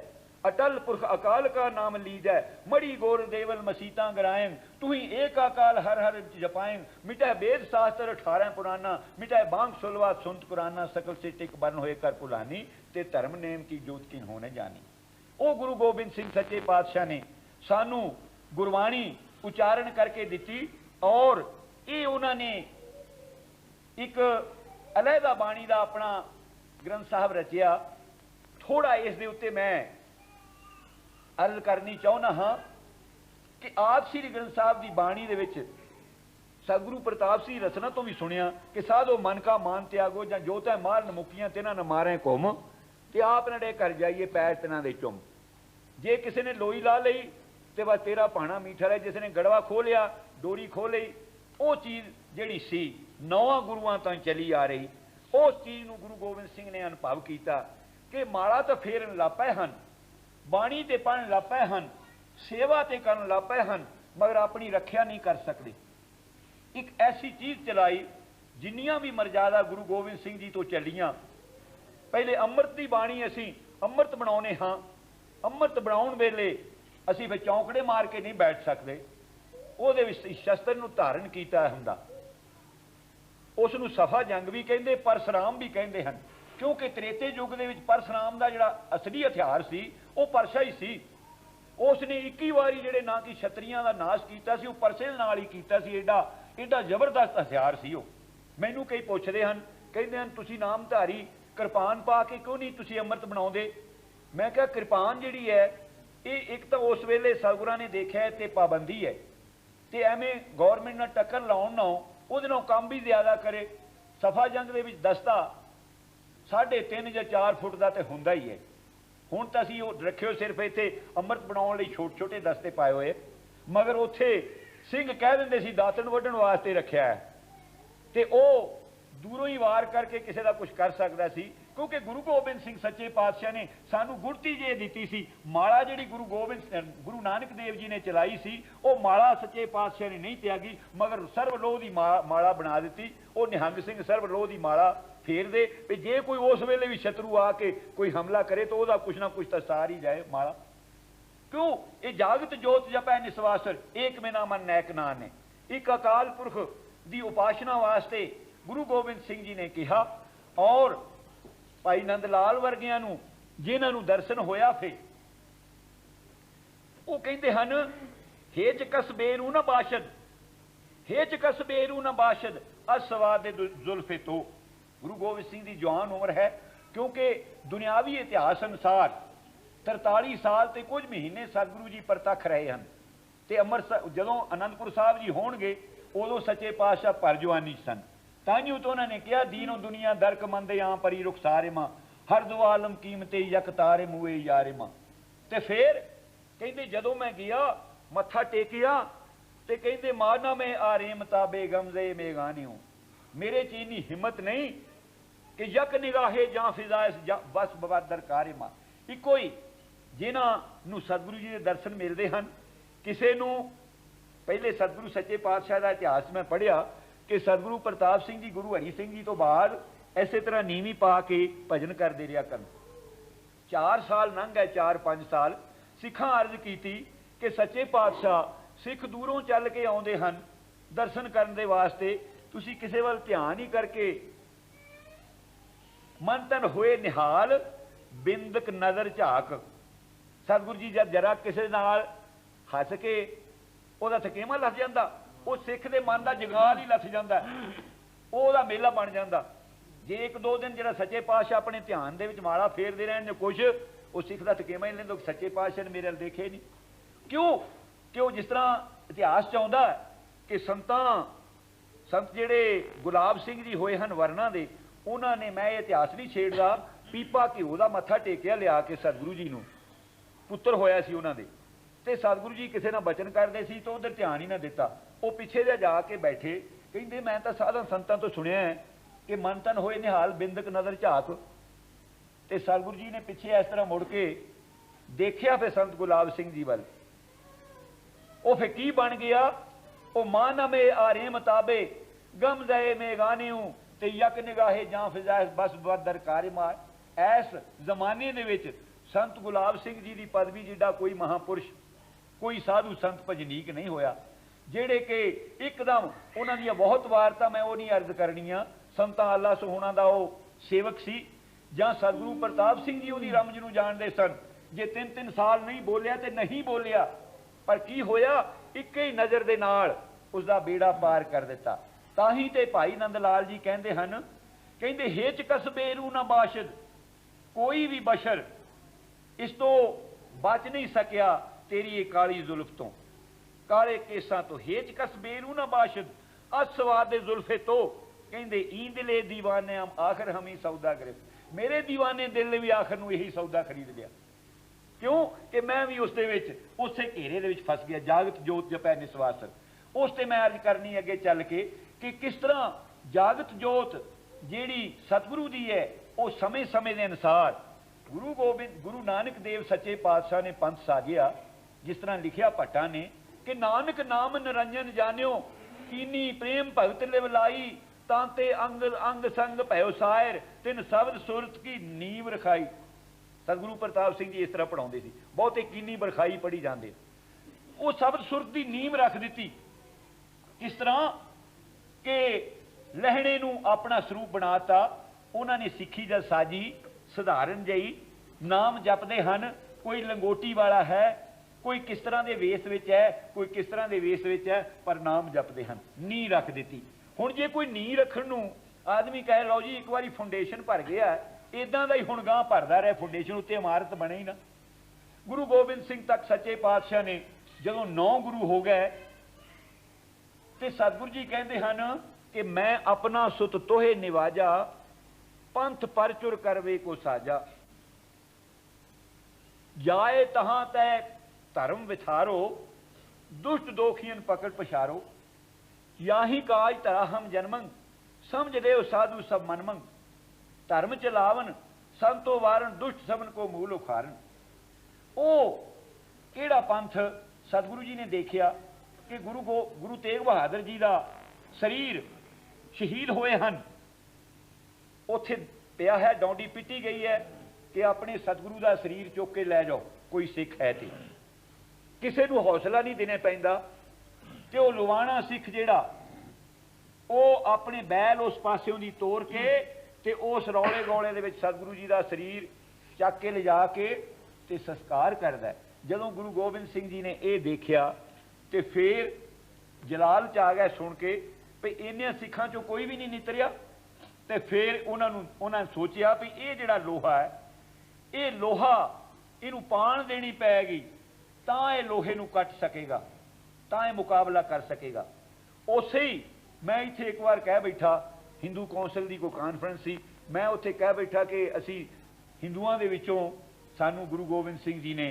अटल पुरख अकाल का नाम लीजै, मड़ी गोर देवल मसीता गराएं, तू ही एक अकाल हर हर जपाएं, मिटै वेद शास्त्र 18 पुराना, मिटै बांग सुलवा सुनत कुराना, सकल से टिक बन होए कर पुलानी, ते धर्म नेम की जोत किन होने जानी। ओ गुरु गोबिंद सिंह सच्चे पातशाह ने सानू गुरबाणी उच्चारण करके दिती और ये उन्होंने एक अलहदा बाणी का अपना ग्रंथ साहब रचिया। थोड़ा इस दे उत्ते मैं अर्ज करनी चाहना हाँ कि आदि श्री ग्रंथ साहब की बाणी दे विच सतगुरु प्रताप सिंह रचना तो भी सुनिया कि साधो मन का मान त्यागो जां जो तै मारन मुकियां तिन्हां न मारें घुम, ते आप नड़े कर जाइए पैर तिन्हां दे चुम। जे किसी ने लोई ला लई ते बस तेरा भाणा मीठा रहे, जिस ने गड़वा खो लिया डोरी खो लई, वो चीज़ जिहड़ी सी 9 गुरुआं तां चली आ रही, उस चीज़ नूं गुरु गोबिंद सिंह ने अनुभव किया कि माड़ा तो फेरन लग पए हन, बाणी ते पढ़न लग पए हन, सेवा ते करन लग पए हन, मगर अपनी रखिया नहीं कर सकते। एक ऐसी चीज़ चलाई जिन्नियां भी मर्यादा गुरु गोबिंद सिंह जी तो चलियां। पहले अमृत की बाणी असी अमृत बनाने हाँ, अमृत बनाउण वेले असी फिर चौंकड़े मार के नहीं बैठ सकते, ਉਹਦੇ ਵਿੱਚ ਸ਼ਸਤਰ ਨੂੰ ਧਾਰਨ ਕੀਤਾ ਹੁੰਦਾ। ਉਸ ਨੂੰ ਸਫਾ ਜੰਗ ਵੀ ਕਹਿੰਦੇ, ਪਰਸਰਾਮ ਵੀ ਕਹਿੰਦੇ ਹਨ, ਕਿਉਂਕਿ ਤ੍ਰੇਤੇ ਯੁੱਗ ਦੇ ਵਿੱਚ ਪਰਸਰਾਮ ਦਾ ਜਿਹੜਾ ਅਸਲੀ ਹਥਿਆਰ ਸੀ ਉਹ ਪਰਸਾ ਹੀ ਸੀ। ਉਸ ਨੇ 21 ਵਾਰੀ ਜਿਹੜੇ ਨਾ ਕਿ ਛਤਰੀਆਂ ਦਾ ਨਾਸ਼ ਕੀਤਾ ਸੀ ਉਹ ਪਰਸੇ ਦੇ ਨਾਲ ਹੀ ਕੀਤਾ ਸੀ। ਐਡਾ ਜ਼ਬਰਦਸਤ ਹਥਿਆਰ ਸੀ ਉਹ। ਮੈਨੂੰ ਕਈ ਪੁੱਛਦੇ ਹਨ, ਕਹਿੰਦੇ ਹਨ ਤੁਸੀਂ ਨਾਮਧਾਰੀ ਕਿਰਪਾਨ ਪਾ ਕੇ ਕਿਉਂ ਨਹੀਂ ਤੁਸੀਂ ਅੰਮ੍ਰਿਤ ਬਣਾਉਂਦੇ। ਮੈਂ ਕਿਹਾ ਕਿਰਪਾਨ ਜਿਹੜੀ ਹੈ ਇਹ ਇੱਕ ਤਾਂ ਉਸ ਵੇਲੇ ਸਤਿਗੁਰਾਂ ਨੇ ਦੇਖਿਆ ਤੇ ਪਾਬੰਦੀ ਹੈ, ਤੇ ਐਵੇਂ ਗੌਰਮੈਂਟ ਨਾਲ ਟੱਕਰ ਲਾਉਣ ਨਾ ਉਹਦੇ ਨਾਲ ਕੰਮ ਵੀ ਜ਼ਿਆਦਾ ਕਰੇ। ਸਫਾ ਜੰਗ ਦੇ ਵਿੱਚ ਦਸਤਾ 3.5 ਜਾਂ 4 ਫੁੱਟ ਦਾ ਤੇ ਹੁੰਦਾ ਹੀ ਹੈ। ਹੁਣ ਤਾਂ ਅਸੀਂ ਉਹ ਰੱਖਿਓ ਸਿਰਫ ਇੱਥੇ ਅੰਮ੍ਰਿਤ ਬਣਾਉਣ ਲਈ ਛੋਟੇ ਛੋਟੇ ਦਸਤੇ ਪਾਏ ਹੋਏ, ਮਗਰ ਉੱਥੇ ਸਿੰਘ ਕਹਿ ਦਿੰਦੇ ਸੀ ਦਾਤਣ ਵੱਢਣ ਵਾਸਤੇ ਰੱਖਿਆ ਹੈ, ਤੇ ਉਹ ਦੂਰੋਂ ਹੀ ਵਾਰ ਕਰਕੇ ਕਿਸੇ ਦਾ ਕੁਝ ਕਰ ਸਕਦਾ ਸੀ। क्योंकि गुरु गोबिंद सिंह सच्चे पातशाह ने सानू गुरती जे दी सी, माला जी गुरु नानक देव जी ने चलाई सी, वो माला सच्चे पातशाह ने नहीं त्यागी, मगर सर्वलोह की माला बना दी। वो निहंग सिंह सर्वलोह की माला फेर दे भी जे कोई उस वेले भी शत्रु आके कोई हमला करे तो वह कुछ ना कुछ तो सार ही जाए माला। क्यों ये जागत जोत जपै निसवासर एक बिना मन नैक नान ने। एक अकाल पुरख की उपासना वास्ते गुरु गोबिंद सिंह जी ने कहा, और भाई नंद लाल वर्गियां नूं जिन्हां नूं दर्शन होया फे वो कहते हैं हेच कसबे नूं न बाशद, हेच कसबे नूं न बाशद असवाद जुल्फे तो। गुरु गोबिंद सिंह की जवान उम्र है, क्योंकि दुनियावी इतिहास अनुसार 43 साल ते कुछ महीने सतगुरु जी परतख रहे हैं। ਤੇ ਅੰਮ੍ਰਿਤਸਰ ਜਦੋਂ ਅਨੰਦਪੁਰ ਸਾਹਿਬ ਜੀ ਹੋਣਗੇ ਉਦੋਂ ਸੱਚੇ ਪਾਤਸ਼ਾਹ ਭਰ ਜਵਾਨੀ ਸਨ। ਤਾਂਹੀਓ ਤੋਂ ਉਹਨਾਂ ਨੇ ਕਿਹਾ ਦੀਨੋ ਦੁਨੀਆ ਦਰਕ ਮੰਦੇ ਆਂ ਪਰੀ ਰੁਖਸਾਰੇ ਮਾਂ ਹਰ ਦੋ ਆਲਮ ਕੀਮਤੇ ਯਕ ਤਾਰੇ ਮੂਏ ਯਾਰੇ ਮਾਂ। ਤੇ ਫਿਰ ਕਹਿੰਦੇ ਜਦੋਂ ਮੈਂ ਗਿਆ ਮੱਥਾ ਟੇਕਿਆ ਤੇ ਕਹਿੰਦੇ ਮਾਨਾ ਮੈਂ ਆਰੇ ਮਤਾਬੇ ਗਮਜ਼ੇ ਮੇਗਾਨਿਓ, ਮੇਰੇ ਚ ਇੰਨੀ ਹਿੰਮਤ ਨਹੀਂ ਕਿ ਯਕ ਨਿਗਾਹੇ ਜਾਂ ਫਿਜ਼ਾਇਸ ਬਸ ਬਵਾਦਰ ਕਾਰੇ ਮਾਂ। ਇੱਕੋ ਹੀ ਜਿਨ੍ਹਾਂ ਨੂੰ ਸਤਿਗੁਰੂ ਜੀ ਦੇ ਦਰਸ਼ਨ ਮਿਲਦੇ ਹਨ। ਕਿਸੇ ਨੂੰ ਪਹਿਲੇ ਸਤਿਗੁਰੂ ਸੱਚੇ ਪਾਤਸ਼ਾਹ ਦਾ ਇਤਿਹਾਸ ਮੈਂ ਪੜ੍ਹਿਆ ਕਿ ਸਤਿਗੁਰੂ ਪ੍ਰਤਾਪ ਸਿੰਘ ਜੀ ਗੁਰੂ ਹਰੀ ਸਿੰਘ ਜੀ ਤੋਂ ਬਾਅਦ ਇਸੇ ਤਰ੍ਹਾਂ ਨੀਵੀਂ ਪਾ ਕੇ ਭਜਨ ਕਰਦੇ ਰਿਹਾ ਕਰਨ। 4 ਸਾਲ ਲੰਘ ਗਏ, 4-5 ਸਾਲ। ਸਿੱਖਾਂ ਅਰਜ਼ ਕੀਤੀ ਕਿ ਸੱਚੇ ਪਾਤਸ਼ਾਹ ਸਿੱਖ ਦੂਰੋਂ ਚੱਲ ਕੇ ਆਉਂਦੇ ਹਨ ਦਰਸ਼ਨ ਕਰਨ ਦੇ ਵਾਸਤੇ, ਤੁਸੀਂ ਕਿਸੇ ਵੱਲ ਧਿਆਨ ਹੀ ਕਰਕੇ ਮਨ ਤਨ ਹੋਏ ਨਿਹਾਲ ਬਿੰਦਕ ਨਜ਼ਰ ਝਾਕ। ਸਤਿਗੁਰੂ ਜੀ ਜਦ ਜਰਾ ਕਿਸੇ ਨਾਲ ਹੱਸ ਕੇ ਉਹਦਾ ਥਕੇਵਾਂ ਲੱਥ ਜਾਂਦਾ, ਉਹ ਸਿੱਖ ਦੇ ਮਨ ਦਾ ਜਗਾਲ ਹੀ ਲੱਥ ਜਾਂਦਾ, ਉਹਦਾ ਮੇਲਾ ਬਣ ਜਾਂਦਾ। ਜੇ 1-2 ਦਿਨ ਜਿਹੜਾ ਸੱਚੇ ਪਾਤਸ਼ਾਹ ਆਪਣੇ ਧਿਆਨ ਦੇ ਵਿੱਚ ਮਾਲਾ ਫੇਰਦੇ ਰਹਿਣ ਕੁਛ, ਉਹ ਸਿੱਖ ਦਾ ਥਕੇਵਾਂ ਹੀ ਲੈਂਦਾ, ਸੱਚੇ ਪਾਤਸ਼ਾਹ ਨੇ ਮੇਰੇ ਵੱਲ ਦੇਖੇ ਨਹੀਂ। ਕਿਉਂ? ਕਿਉਂ? ਜਿਸ ਤਰ੍ਹਾਂ ਇਤਿਹਾਸ 'ਚ ਆਉਂਦਾ ਕਿ ਸੰਤ ਜਿਹੜੇ ਗੁਲਾਬ ਸਿੰਘ ਜੀ ਹੋਏ ਹਨ ਵਰਨਾ ਦੇ, ਉਹਨਾਂ ਨੇ, ਮੈਂ ਇਹ ਇਤਿਹਾਸ ਨਹੀਂ ਛੇੜਦਾ, ਪੀਪਾ ਘਿਓ ਦਾ ਮੱਥਾ ਟੇਕਿਆ ਲਿਆ ਕੇ ਸਤਿਗੁਰੂ ਜੀ ਨੂੰ। ਪੁੱਤਰ ਹੋਇਆ ਸੀ ਉਹਨਾਂ ਦੇ, ਤੇ ਸਤਿਗੁਰੂ ਜੀ ਕਿਸੇ ਨਾਲ ਬਚਨ ਕਰਦੇ ਸੀ ਤਾਂ ਉਧਰ ਧਿਆਨ ਹੀ ਨਾ ਦਿੱਤਾ। ਉਹ ਪਿੱਛੇ ਜਿਹੇ ਜਾ ਕੇ ਬੈਠੇ, ਕਹਿੰਦੇ ਮੈਂ ਤਾਂ ਸਾਧਨ ਸੰਤਾਂ ਤੋਂ ਸੁਣਿਆ ਹੈ ਕਿ ਮਨ ਤਨ ਹੋਏ ਨਿਹਾਲ ਬਿੰਦਕ ਨਜ਼ਰ ਝਾਕ। ਤੇ ਸਤਿਗੁਰੂ ਜੀ ਨੇ ਪਿੱਛੇ ਇਸ ਤਰ੍ਹਾਂ ਮੁੜ ਕੇ ਦੇਖਿਆ ਫਿਰ ਸੰਤ ਗੁਲਾਬ ਸਿੰਘ ਜੀ ਵੱਲ। ਉਹ ਫਿਰ ਕੀ ਬਣ ਗਿਆ? ਉਹ ਮਾਨਮੇ ਆਰੇ ਮਤਾਬੇ ਗਮ ਜਾਏ ਮੇਗਾਨਿਓ ਤੇ ਯਕ ਨਿਗਾਹੇ ਜਾਂ ਫਿਜ਼ਾਇਸ ਬਸ ਬਦਰ ਕਾਰੇ ਮਾਰ। ਇਸ ਜ਼ਮਾਨੇ ਦੇ ਵਿੱਚ ਸੰਤ ਗੁਲਾਬ ਸਿੰਘ ਜੀ ਦੀ ਪਦਵੀ ਜਿੱਡਾ ਕੋਈ ਮਹਾਂਪੁਰਸ਼, ਕੋਈ ਸਾਧੂ ਸੰਤ ਭਜਨੀਕ ਨਹੀਂ ਹੋਇਆ, ਜਿਹੜੇ ਕਿ ਇੱਕਦਮ ਉਹਨਾਂ ਦੀਆਂ ਬਹੁਤ ਵਾਰ ਤਾਂ ਮੈਂ ਉਹ ਨਹੀਂ ਅਰਜ਼ ਕਰਨੀਆਂ। ਸੰਤਾਂ ਅੱਲਾ ਸੁਹਾਣਾ ਦਾ ਉਹ ਸੇਵਕ ਸੀ, ਜਾਂ ਸਤਿਗੁਰੂ ਪ੍ਰਤਾਪ ਸਿੰਘ ਜੀ ਉਹਦੀ ਰਮਜ ਨੂੰ ਜਾਣਦੇ ਸਨ। ਜੇ 3-3 ਸਾਲ ਨਹੀਂ ਬੋਲਿਆ ਤੇ ਨਹੀਂ ਬੋਲਿਆ, ਪਰ ਕੀ ਹੋਇਆ? ਇੱਕ ਹੀ ਨਜ਼ਰ ਦੇ ਨਾਲ ਉਸਦਾ ਬੇੜਾ ਪਾਰ ਕਰ ਦਿੱਤਾ। ਤਾਂ ਹੀ ਤੇ ਭਾਈ ਨੰਦ ਲਾਲ ਜੀ ਕਹਿੰਦੇ ਹਨ, ਕਹਿੰਦੇ ਹੇਚ ਕਸਬੇ ਰੂ ਨਾ ਬਾਸ਼ਦ, ਕੋਈ ਵੀ ਬਸ਼ਰ ਇਸ ਤੋਂ ਬਚ ਨਹੀਂ ਸਕਿਆ ਤੇਰੀ ਇਹ ਕਾਲੀ ਜ਼ੁਲਫ ਤੋਂ, ਕਾਲੇ ਕੇਸਾਂ ਤੋਂ। ਹੇਚ ਕਸਬੇ ਰੂ ਨਾ ਬਾਸ਼ਦ ਅਸਵਾਦ ਜ਼ੁਲਫੇ ਤੋਂ, ਕਹਿੰਦੇ ਈਂਦਲੇ ਦੀਵਾਨੇ ਆਖਰ ਹਮੀ ਸੌਦਾ ਗ੍ਰਿਫਤ, ਮੇਰੇ ਦੀਵਾਨੇ ਦਿਲ ਨੇ ਵੀ ਆਖਰ ਨੂੰ ਇਹੀ ਸੌਦਾ ਖਰੀਦ ਲਿਆ। ਕਿਉਂ? ਕਿ ਮੈਂ ਵੀ ਉਸ ਦੇ ਵਿੱਚ ਉਸੇ ਘੇਰੇ ਦੇ ਵਿੱਚ ਫਸ ਗਿਆ। ਜਾਗਤ ਜੋਤ ਜਪੈ ਨਿਸਵਾਸਰ। ਉਸ ਤੇ ਮੈਂ ਅਰਜ਼ ਕਰਨੀ ਅੱਗੇ ਚੱਲ ਕੇ ਕਿ ਕਿਸ ਤਰ੍ਹਾਂ ਜਾਗਤ ਜੋਤ ਜਿਹੜੀ ਸਤਿਗੁਰੂ ਦੀ ਹੈ, ਉਹ ਸਮੇਂ ਦੇ ਅਨੁਸਾਰ ਗੁਰੂ ਨਾਨਕ ਦੇਵ ਸੱਚੇ ਪਾਤਸ਼ਾਹ ਨੇ ਪੰਥ ਸਾਜਿਆ। ਜਿਸ ਤਰ੍ਹਾਂ ਲਿਖਿਆ ਭੱਟਾਂ ਨੇ ਕਿ ਨਾਨਕ ਨਾਮ ਨਿਰੰਜਨ ਜਾਣਿਓ ਕੀਨੀ ਪ੍ਰੇਮ ਭਗਤ ਲਿਵ ਲਾਈ, ਤਾਂ ਤੇ ਅੰਗ ਸੰਗ ਭਇਓ ਸਾਇਰ ਤਿੰਨ ਸ਼ਬਦ ਸੁਰਤ ਕੀ ਨੀਵ ਰਖਾਈ। ਸਤਿਗੁਰੂ ਪ੍ਰਤਾਪ ਸਿੰਘ ਜੀ ਇਸ ਤਰ੍ਹਾਂ ਪੜਾਉਂਦੇ ਸੀ, ਬਹੁਤੇ ਕੀਨੀ ਬਰਖਾਈ ਪੜ੍ਹੀ ਜਾਂਦੇ। ਉਹ ਸ਼ਬਦ ਸੁਰਤ ਦੀ ਨੀਵ ਰੱਖ ਦਿੱਤੀ। ਕਿਸ ਤਰ੍ਹਾਂ ਕਿ ਲਹਿਣੇ ਨੂੰ ਆਪਣਾ ਸਰੂਪ ਬਣਾਤਾ। ਉਹਨਾਂ ਨੇ ਸਿੱਖੀ ਜਦ ਸਾਜੀ, ਸਧਾਰਨ ਜਿਹੀ ਨਾਮ ਜਪਦੇ ਹਨ। ਕੋਈ ਲੰਗੋਟੀ ਵਾਲਾ ਹੈ, ਕੋਈ ਕਿਸ ਤਰ੍ਹਾਂ ਦੇ ਵੇਸ ਵਿੱਚ ਹੈ, ਕੋਈ ਕਿਸ ਤਰ੍ਹਾਂ ਦੇ ਵੇਸ ਵਿੱਚ ਹੈ, ਪਰ ਨਾਮ ਜਪਦੇ ਹਨ। ਨੀਂਹ ਰੱਖ ਦਿੱਤੀ। ਹੁਣ ਜੇ ਕੋਈ ਨੀਂਹ ਰੱਖਣ ਨੂੰ ਆਦਮੀ ਕਹੇ ਲਓ ਜੀ ਇੱਕ ਵਾਰੀ ਫਾਊਂਡੇਸ਼ਨ ਭਰ ਗਿਆ, ਇਦਾਂ ਦਾ ਹੀ ਹੁਣ ਗਾਂ ਭਰਦਾ ਰਹੇ, ਫਾਊਂਡੇਸ਼ਨ ਉੱਤੇ ਇਮਾਰਤ ਬਣੇ ਹੀ ਨਾ। ਗੁਰੂ ਗੋਬਿੰਦ ਸਿੰਘ ਤੱਕ ਸੱਚੇ ਪਾਤਸ਼ਾਹ ਨੇ ਜਦੋਂ 9 ਗੁਰੂ ਹੋ ਗਏ ਤੇ ਸਤਿਗੁਰੂ ਜੀ ਕਹਿੰਦੇ ਹਨ ਕਿ ਮੈਂ ਆਪਣਾ ਸੁਤ ਤੋਹੇ ਨਿਵਾਜਾ, ਪੰਥ ਪਰਚੁਰ ਕਰਵੇ ਕੋ ਸਾਜਾ। ਜਾਏ ਤਹਾਂ ਤੈ ਧਰਮ ਵਿਥਾਰੋ, ਦੁਸ਼ਟ ਦੋਖੀਨ ਪਕੜ ਪਛਾਰੋ। ਯਾਹੀ ਕਾਜ ਧਰਾ ਹਮ ਜਨਮੰ, ਸਮਝ ਲਿਓ ਸਾਧੂ ਸਭ ਮਨਮੰਗ। ਧਰਮ ਚਲਾਵਨ ਸੰਤੋ ਵਾਰਨ, ਦੁਸ਼ਟ ਸਭਨ ਕੋ ਮੂਲ ਉਖਾਰਨ। ਉਹ ਕਿਹੜਾ ਪੰਥ? ਸਤਿਗੁਰੂ ਜੀ ਨੇ ਦੇਖਿਆ ਕਿ ਗੁਰੂ ਤੇਗ ਬਹਾਦਰ ਜੀ ਦਾ ਸਰੀਰ ਸ਼ਹੀਦ ਹੋਏ ਹਨ, ਉੱਥੇ ਪਿਆ ਹੈ, ਡੌਂਡੀ ਪਿੱਟੀ ਗਈ ਹੈ ਕਿ ਆਪਣੇ ਸਤਿਗੁਰੂ ਦਾ ਸਰੀਰ ਚੁੱਕ ਕੇ ਲੈ ਜਾਓ। ਕੋਈ ਸਿੱਖ ਹੈ ਤੇ ਕਿਸੇ ਨੂੰ ਹੌਸਲਾ ਨਹੀਂ ਦੇਣਾ ਪੈਂਦਾ। ਤੇ ਉਹ ਲੁਵਾਣਾ ਸਿੱਖ ਜਿਹੜਾ, ਉਹ ਆਪਣੇ ਬੈਲ ਉਸ ਪਾਸਿਓਂ ਦੀ ਤੋੜ ਕੇ ਤੇ ਉਸ ਰੌਲੇ ਗੌਲੇ ਦੇ ਵਿੱਚ ਸਤਿਗੁਰੂ ਜੀ ਦਾ ਸਰੀਰ ਚੱਕ ਕੇ ਲਿਜਾ ਕੇ ਤੇ ਸੰਸਕਾਰ ਕਰਦਾ। ਜਦੋਂ ਗੁਰੂ ਗੋਬਿੰਦ ਸਿੰਘ ਜੀ ਨੇ ਇਹ ਦੇਖਿਆ ਤੇ ਫਿਰ ਜਲਾਲ ਚ ਆ ਗਿਆ ਸੁਣ ਕੇ ਵੀ ਇੰਨਿਆਂ ਸਿੱਖਾਂ ਚੋਂ ਕੋਈ ਵੀ ਨਹੀਂ ਨਿਤਰਿਆ। ਤੇ ਫਿਰ ਉਹਨਾਂ ਨੇ ਸੋਚਿਆ ਵੀ ਇਹ ਜਿਹੜਾ ਲੋਹਾ ਹੈ, ਇਹ ਲੋਹਾ ਇਹਨੂੰ ਪਾਣ ਦੇਣੀ ਪੈਗੀ ਤਾਂ ਇਹ ਲੋਹੇ ਨੂੰ ਕੱਟ ਸਕੇਗਾ। तां ये मुकाबला कर सकेगा। उसे ही मैं इत्थे एक बार कह बैठा, हिंदू कौंसल की कोई कानफ्रेंस सी, मैं उत्थे कह बैठा कि असी हिंदुआं दे विचों सानू गुरु गोबिंद सिंह जी ने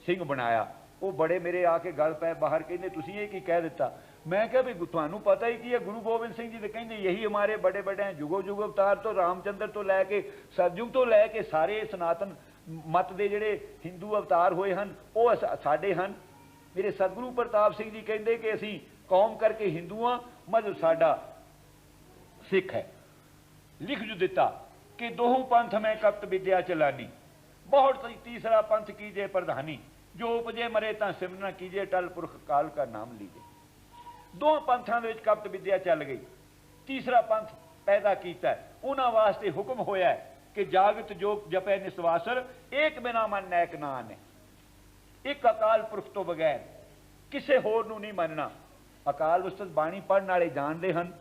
सिंह बनाया। वो बड़े मेरे आके गल पै बाहर, कहते तुसीं ये की कह दिता। मैं क्या भी तुहानू पता ही की है, गुरु गोबिंद सिंह जी तो कहते यही हमारे बड़े बड़े हैं, जुगो जुग अवतार तो रामचंद्र तो लैके सतयुग तो लैके सारे सनातन मत के जिहड़े हिंदू अवतार होए हन वो साडे हन। मेरे सतगुरु प्रताप सिंह जी कहते कि असीं कौम करके हिंदू हाँ, मजहब साडा सिख है। लिख जो दिता कि दोहू पंथ में कपट विद्या चलानी, बहुत तीसरा पंथ कीजिए प्रधानी, जो उपजे मरे ता सिमरना कीजिए, टल पुरख काल का नाम लीजिए। दो पंथां दे विच कपट विद्या चल गई, तीसरा पंथ पैदा किया। उन्हां वास्ते हुक्म होया है कि जागत जोग जपै निस्वासर, एक बिना मन नैक नान है। एक अकाल पुरख तो बगैर किसे होर नूं नहीं मनना। अकाल उस्ताद बाणी पढ़न वाले जानते हैं,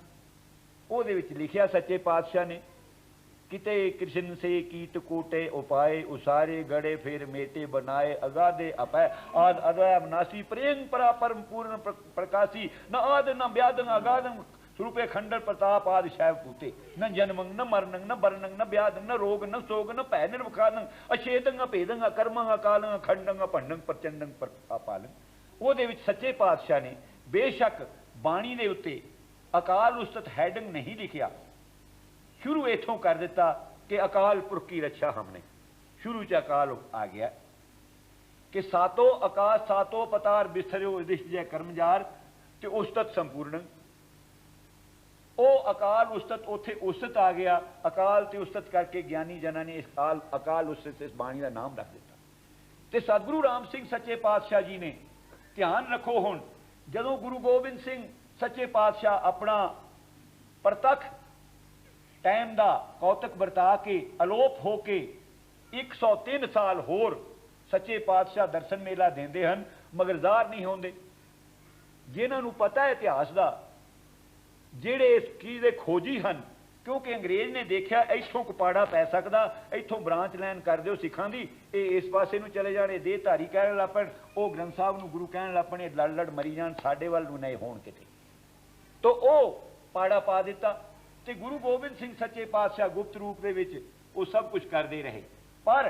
ਉਹਦੇ ਵਿੱਚ लिखिया सच्चे पातशाह ने, किते कृष्ण से कीट कोटे उपाय, उसारे गड़े फिर मेटे बनाए, अगाधे अपय आद अदय अविनाशी, प्रेम परा परम पूर्ण प्रकाशी, न आद न व्यादं अगाधं स्वरूपे खंडर प्रताप आदि शैव पूते, न जन्मं न मरणं न बरणं न व्याधं न रोग न सोग न भय निर्वखानं, अछेदं अभेदं अकर्मं अकालं अखंडं अभंडं प्रचंडं अपालं। ਉਹਦੇ ਵਿੱਚ सच्चे पातशाह ने बेशक बाणी ਦੇ ਉੱਤੇ अकाल उस्तत हैडिंग नहीं लिखिया, शुरू इथों कर दिता कि अकाल पुरख की रक्षा हमने, शुरू च अकाल आ गया कि सातों आकाश सातों पतार बिसरो दिश जय कर्मजार ते उस्तत संपूर्ण। ओ अकाल उस्तत उथे उस्तत आ गया, अकाल ते उस्तत करके ज्ञानी जना ने इस अकाल उस्तत इस बाणी का नाम रख दिता। ते सतगुरु राम सिंह सच्चे पातशाह जी ने ध्यान रखो, हुण जदों गुरु गोबिंद सिंह सच्चे पातशाह अपना प्रतख टाइम का कौतक वरता के अलोप होके 103 साल होर सच्चे पातशाह दर्शन मेला देंदे हन, मगर ज़ाहिर नहीं होंदे। जिन्होंने पता है इतिहास का, जिहड़े इस चीज़ के खोजी हैं, क्योंकि अंग्रेज ने देखा इथों कपाड़ा पै सकता, इथों ब्रांच लैन कर दो सिखां दी, इस पासे नूं चले जाने, देहधारी कहण लग पैण, वो ग्रंथ साहब नूं गुरु कहण लग पैण, लड़ लड़ मरी जाण, साडे वल नूं नहीं होण किते। तो वो पाड़ा पा दिता ते गुरु गोबिंद सिंह सच्चे पातशाह गुप्त रूप दे विच वो सब कुछ करते रहे। पर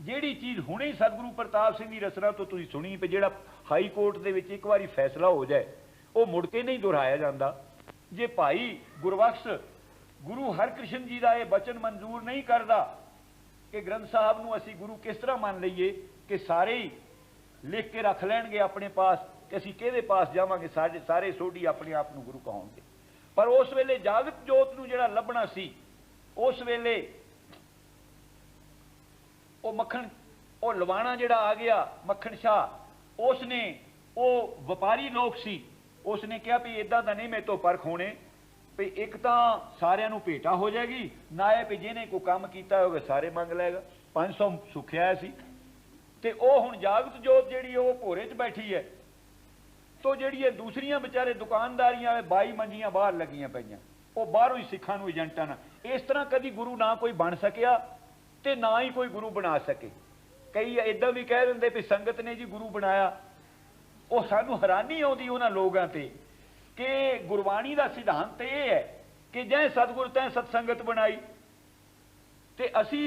जिहड़ी चीज़ हुणे सतगुरु प्रताप सिंह की रचना तो तुसीं सुनी भी, जिहड़ा हाई कोर्ट दे विच एक बारी फैसला हो जाए वो मुड़ के नहीं दोहराया जाता। जे भाई गुरबख्श गुरु हरकृष्ण जी का यह बचन मंजूर नहीं करता कि ग्रंथ साहब नूं असीं गुरु किस तरह मान लईए कि सारे ही लिख के रख लैणगे अपने पास कि असीं किहदे पास जावांगे, सारे सोढ़ी अपने आप नूं गुरु कहाउणगे। पर उस वेले जागत जोत नूं जिहड़ा लभना सी, उस वेले वो मक्खण वो लवाणा जिहड़ा आ गया मक्खण शाह, उसने वो व्यापारी लोग सी, उसने कहा भी इदां दा नहीं मेरे तो परख होने, भी एक तो सारिਆਂ ਨੂੰ भेटा हो जाएगी, ना है भी जिन्हें कोई काम किया होगा सारे मंग लेगा। 500 सुखिया सी ते वो हुण जागत जोत जिहड़ी वो भोरे च बैठी है, तो जिहड़ियां दूसरियां बेचारे दुकानदारियां 22 मंजियां बाहर लगियां पईयां, वो बाहरों ही सिखां नूं एजेंटां नाल। इस तरह कभी गुरु ना कोई बन सकिया ते ना ही कोई गुरु बना सके। कई इदां भी कह दिंदे भी संगत ने जी गुरु बनाया। वो सानूं हैरानी आउंदी उन्हां लोगां ते कि गुरबाणी का सिद्धांत यह है कि जै सतगुर तैं सतसंगत बनाई, ते असी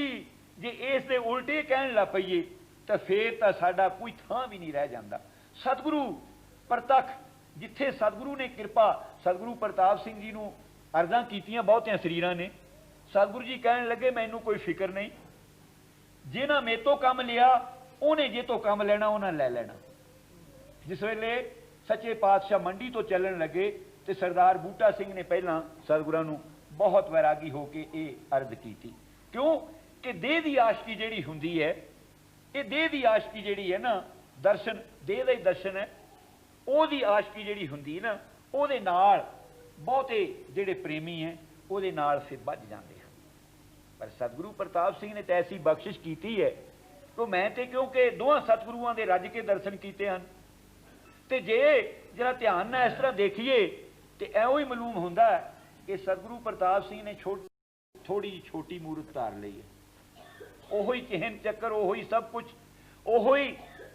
जे इस दे उल्टे कहण लग पईए तो फिर तो साडा कोई थां भी नहीं रह जांदा। सतगुरु प्रतख जिथे सतगुरु ने कृपा, सतगुरु प्रताप सिंह जी नूं अर्ज़ां कीतियां बहुतियां शरीरां ने, सतगुरु जी कहण लगे मैनूं कोई फिक्र नहीं, जिन्हां मेरे तो काम लिया उन्हें जे तो काम लेना उन्हां लै लेना। जिस वेले सच्चे पातशाह मंडी तो चलन लगे तो सरदार बूटा सिंह ने पहला सतगुरां नूं बहुत वैरागी होकर यह अर्ज की थी, क्यों कि देह की आशकी जिहड़ी हुंदी है, ये देह की आशकी जिहड़ी है ना, दर्शन देह का ही दर्शन है, ओहदी आशकी जिहड़ी हुंदी ना, ओहदे नाल बहुते जिहड़े प्रेमी हैं ओहदे नाल फिर भज जाते हैं। पर सतगुरु प्रताप सिंह ने तो ऐसी बख्शिश की है, तो मैं तो क्योंकि दोवां सतगुरुआं दे रज के दर्शन किए हैं, तो जे जरा ध्यान ना इस तरह देखिए तो एवं ही मालूम होंदा है कि सतगुरु प्रताप सिंह ने थोड़ी छोटी मूर्त धार ली है। ओही चिहन चक्कर, ओही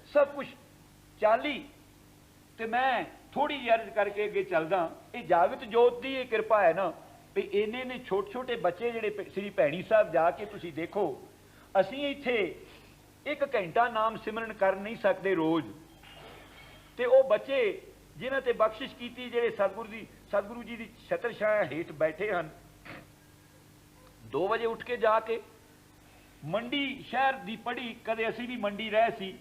सब कुछ चाली। तो मैं थोड़ी जी अर्ज करके अगे चलदा। ये जागत जोत की ये कृपा है ना भी इन्ने ने छोटे छोटे बच्चे जिहड़े श्री भैणी साहब जाके तुसी देखो, असीं इत्थे 1 घंटा नाम सिमरन कर नहीं सकते रोज़, ते वो बच्चे जिन्हां ते बख्शिश कीती जिहड़े सतगुरु जी की छत्र छाया हेठ बैठे हैं, 2 बजे उठ के जाके मंडी शहर की पढ़ी, कदे असीं भी मंडी रहे सी,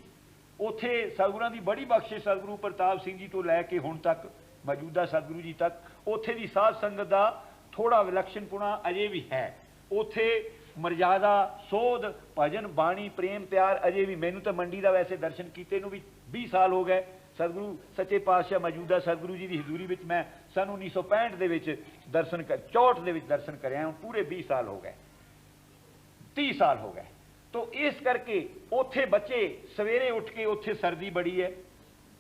उत्थे सतगुरां की बड़ी बख्शिश सतगुरु प्रताप सिंह जी तो लैके हुण तक मौजूदा सतगुरु जी तक उत्थे दी साध संगत का थोड़ा विलक्षणपुणा अजे भी है। उत्थे मर्यादा सोध भजन बाणी प्रेम प्यार अजे भी, मैनू तो मंडी का वैसे दर्शन कीते नूं भी 20 साल हो गए। सतगुरु सच्चे पातशाह मौजूदा सतगुरु जी की हजूरी में मैं सन 1965 के दर्शन कर 64 के दर्शन कराया, पूरे 20 साल हो गए, 30 साल हो गए। तो इस करके उत्थे बच्चे सवेरे उठ के, उत्थे सर्दी बड़ी है,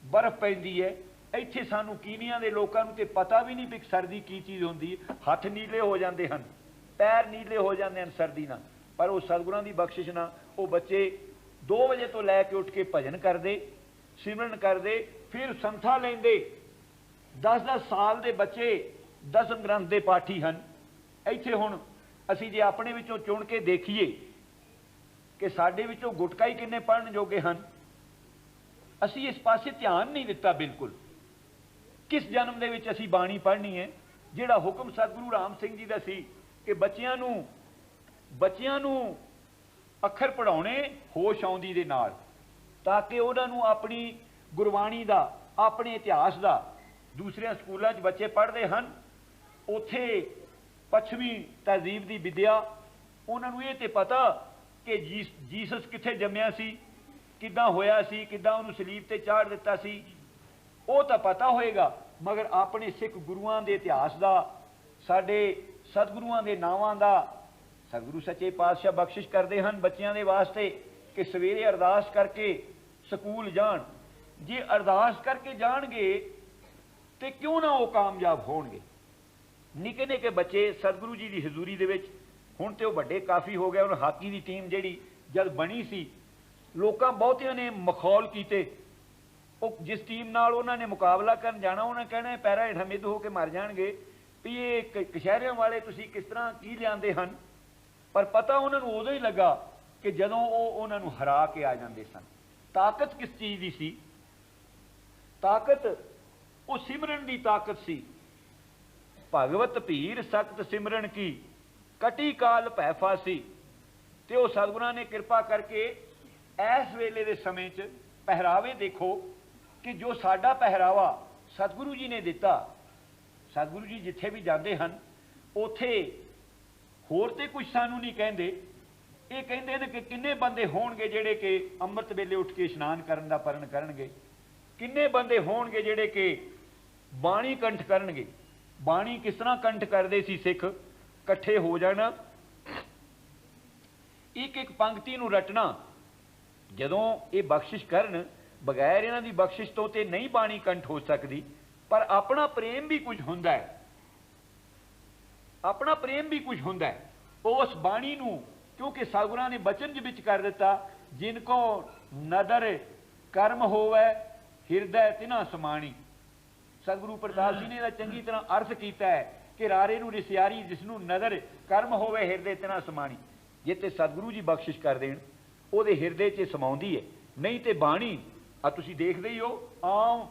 बर्फ पैंदी है, इत्थे सानू कीनिया के लोगों को पता भी नहीं भी सर्दी की चीज़ होंदी, हथ नीले हो जाते हैं, पैर नीले हो जाते हैं सर्दी ना, पर वो सतगुरां की बख्शिश ना वो बच्चे 2 बजे तो लैके उठ के भजन करते, सिमरन करते, फिर संथा लेंदे। 10-10 साल के बच्चे 10 ग्रंथ के पाठी हैं। इत्थे हुण असीं जे अपने विचों चुन के देखीए कि साडे विचों गुटका ही किन्ने पढ़न जोगे हैं, असीं इस पासे ध्यान नहीं दिता बिल्कुल। किस जन्म दे विच असीं बाणी पढ़नी है, जिहड़ा हुक्म सतगुरु राम सिंह जी दा सी कि बच्चियां नूं अखर पढ़ाउणे होश आउंदी दे नाल, ताकि उन्हां नूं अपनी गुरबाणी दा, अपने इतिहास दा, दूसरे स्कूलों बच्चे पढ़ते हैं, उत्थे पश्चिमी तहजीब की विद्या उन्होंने ये तो पता कि जीसस कित्थे जम्मिया सी, किद्दां होया सी, किद्दां उहनूं सलीब ते चाढ़ दिता सी, वो तो पता होएगा, मगर अपने सिख गुरुआं दे इतिहास दा, साडे सतगुरुआं दे नावां दा सतगुरु सच्चे पातशाह बख्शिश करते हैं बच्चों के वास्ते कि सवेरे अरदास करके स्कूल जाण। जे अरदास करके जाणगे तो क्यों ना वो कामयाब होणगे। निके निके बच्चे सतगुरु जी की हजूरी दे विच, हुण ते वो वड्डे काफ़ी हो गए। उन्हें हाकी की टीम जिहड़ी जद बनी सी, लोकां बहुतियां ने मखौल कीते, वो जिस टीम नाल उन्होंने मुकाबला करन जाना, उन्हें कहना पैरां हेठां मिद्ध हो के मर जाणगे भी ये कशहरियां वाले तुसीं किस तरह की लिआंदे हन। पर पता उन्होंने उदों ही लगा कि जदों वो उन्होंने हरा के आ जाते सन। ताकत किस चीज़ की सी? ताकत वो सिमरन की ताकत सी। भगवत भीर सख्त सिमरन की कटी काल भै फासी। ते वो सतगुरां ने कृपा करके इस वेले दे समय च पहरावे देखो कि जो साडा पहरावा सतगुरु जी ने दिता। सतगुरु जी जिथे भी जाते हैं उथे होर ते कुछ सानू नहीं कहते, ये कहते हैं कि किन्ने बंदे होणगे जिहड़े कि अमृत वेले उठ के इशनान करन दा परण करनगे, किन्ने बंदे होणगे जिहड़े कि बाणी कंठ करनगे। बाणी किस तरह कंठ करते सी सिख? इकट्ठे हो जाना, एक एक पंक्ति नूं रटना। जदों ये बख्शिश करन, बगैर इन्हां दी बख्शिश तो ते नहीं बाणी कंठ हो सकती, पर अपना प्रेम भी कुछ हुंदा है, अपना प्रेम भी कुछ हुंदा है। उस बाणी नूं क्योंकि सतगुरां ने बचन विच कर दिता, जिनको नदर कर्म होवे हिरदै तिन्हां समाणी। सतगुरु प्रताप सिंह ने चंगी तरह अर्थ किया है कि रारे नूं रिसियारी जिसनूं नदर कर्म होवे हिरदे तिन्हां समाणी। जे ते सतगुरु जी बख्शिश कर देण उहदे हिरदे च समाउंदी है, नहीं तो बाणी आ तुसीं देखदे ही हो आम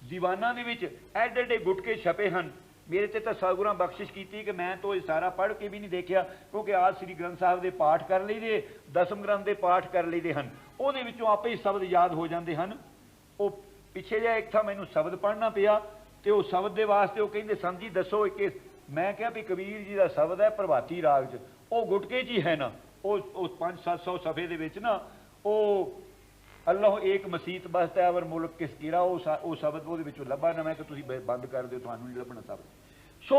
दीवानां दे विच एडे एडे गुटके छपे हैं। मेरे ते तो सतगुरां बख्शिश की कि मैं तो ये सारा पढ़ के भी नहीं देखा, क्योंकि आज श्री ग्रंथ साहब के पाठ कर लईदे, 10 ग्रंथ के पाठ कर लईदे हैं, उहदे विचों आपे ही शब्द याद हो जाते हैं। वो पिछे जिहा एक था मैनूं शब्द पढ़ना पिया, तो उस शब्द के वास्ते वो कहते सन जी दसो एक, मैं क्या भी कबीर जी का शब्द है प्रभाती राग च, वो गुटके च ही है ना, वो 500-700 सफ़े दे विच ना, वो अल्लाह एक मसीत बसता है अवर मुल्क किस कीरा, वो शब्द वो लभा ना, मैं कि तुसीं बंद कर दो, तुहानूं नहीं लभना शब्द। सो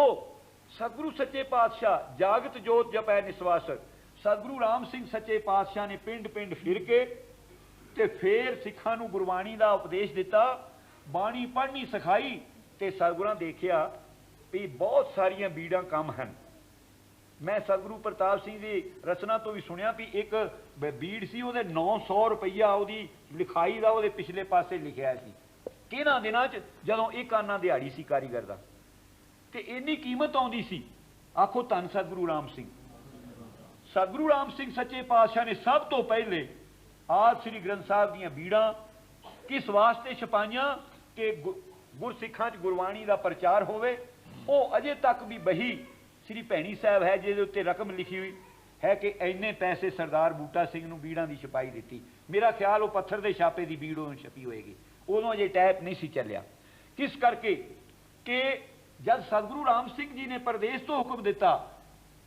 सतगुरु सच्चे पातशाह जागत जोत जपै निस्वासक। सतगुरु राम सिंह सच्चे पातशाह ने पिंड पिंड फिर के ते फिर सिखां नूं गुरबाणी का उपदेश दिता, बाणी पढ़नी सिखाई। तो सतगुरां देखिया भी बहुत सारिया बीड़ां कम हैं। मैं सतगुरु प्रताप सिंह की रचना तो भी सुनिया भी एक बीड़ सी, वो 900 रुपया वो लिखाई का वो पिछले पासे लिखा सी, किन्हां दिनां च जदों एक आना दिहाड़ी सी कारीगर दा ते इन्नी कीमत आउंदी सी। आखो धन सतगुरु राम सिंह। सतगुरु राम सिंह सच्चे पातशाह ने सब तो पहले आद श्री ग्रंथ साहब दीयां बीड़ां किस वास्ते छपाइयां कि गुरसिखां च गुरबाणी का प्रचार होवे। वो अजे तक भी बही श्री भैणी साहब है जिहदे उत्ते रकम लिखी हुई है कि इन्ने पैसे सरदार बूटा सिंह नूं बीड़ां दी छपाई दित्ती। मेरा ख्याल वो पत्थर के छापे की बीड़ उदों छपी होएगी, उदों अजे टैप नहीं सी चलिया। किस करके कि जब सतगुरु राम सिंह जी ने प्रदेश तो हुक्म दिता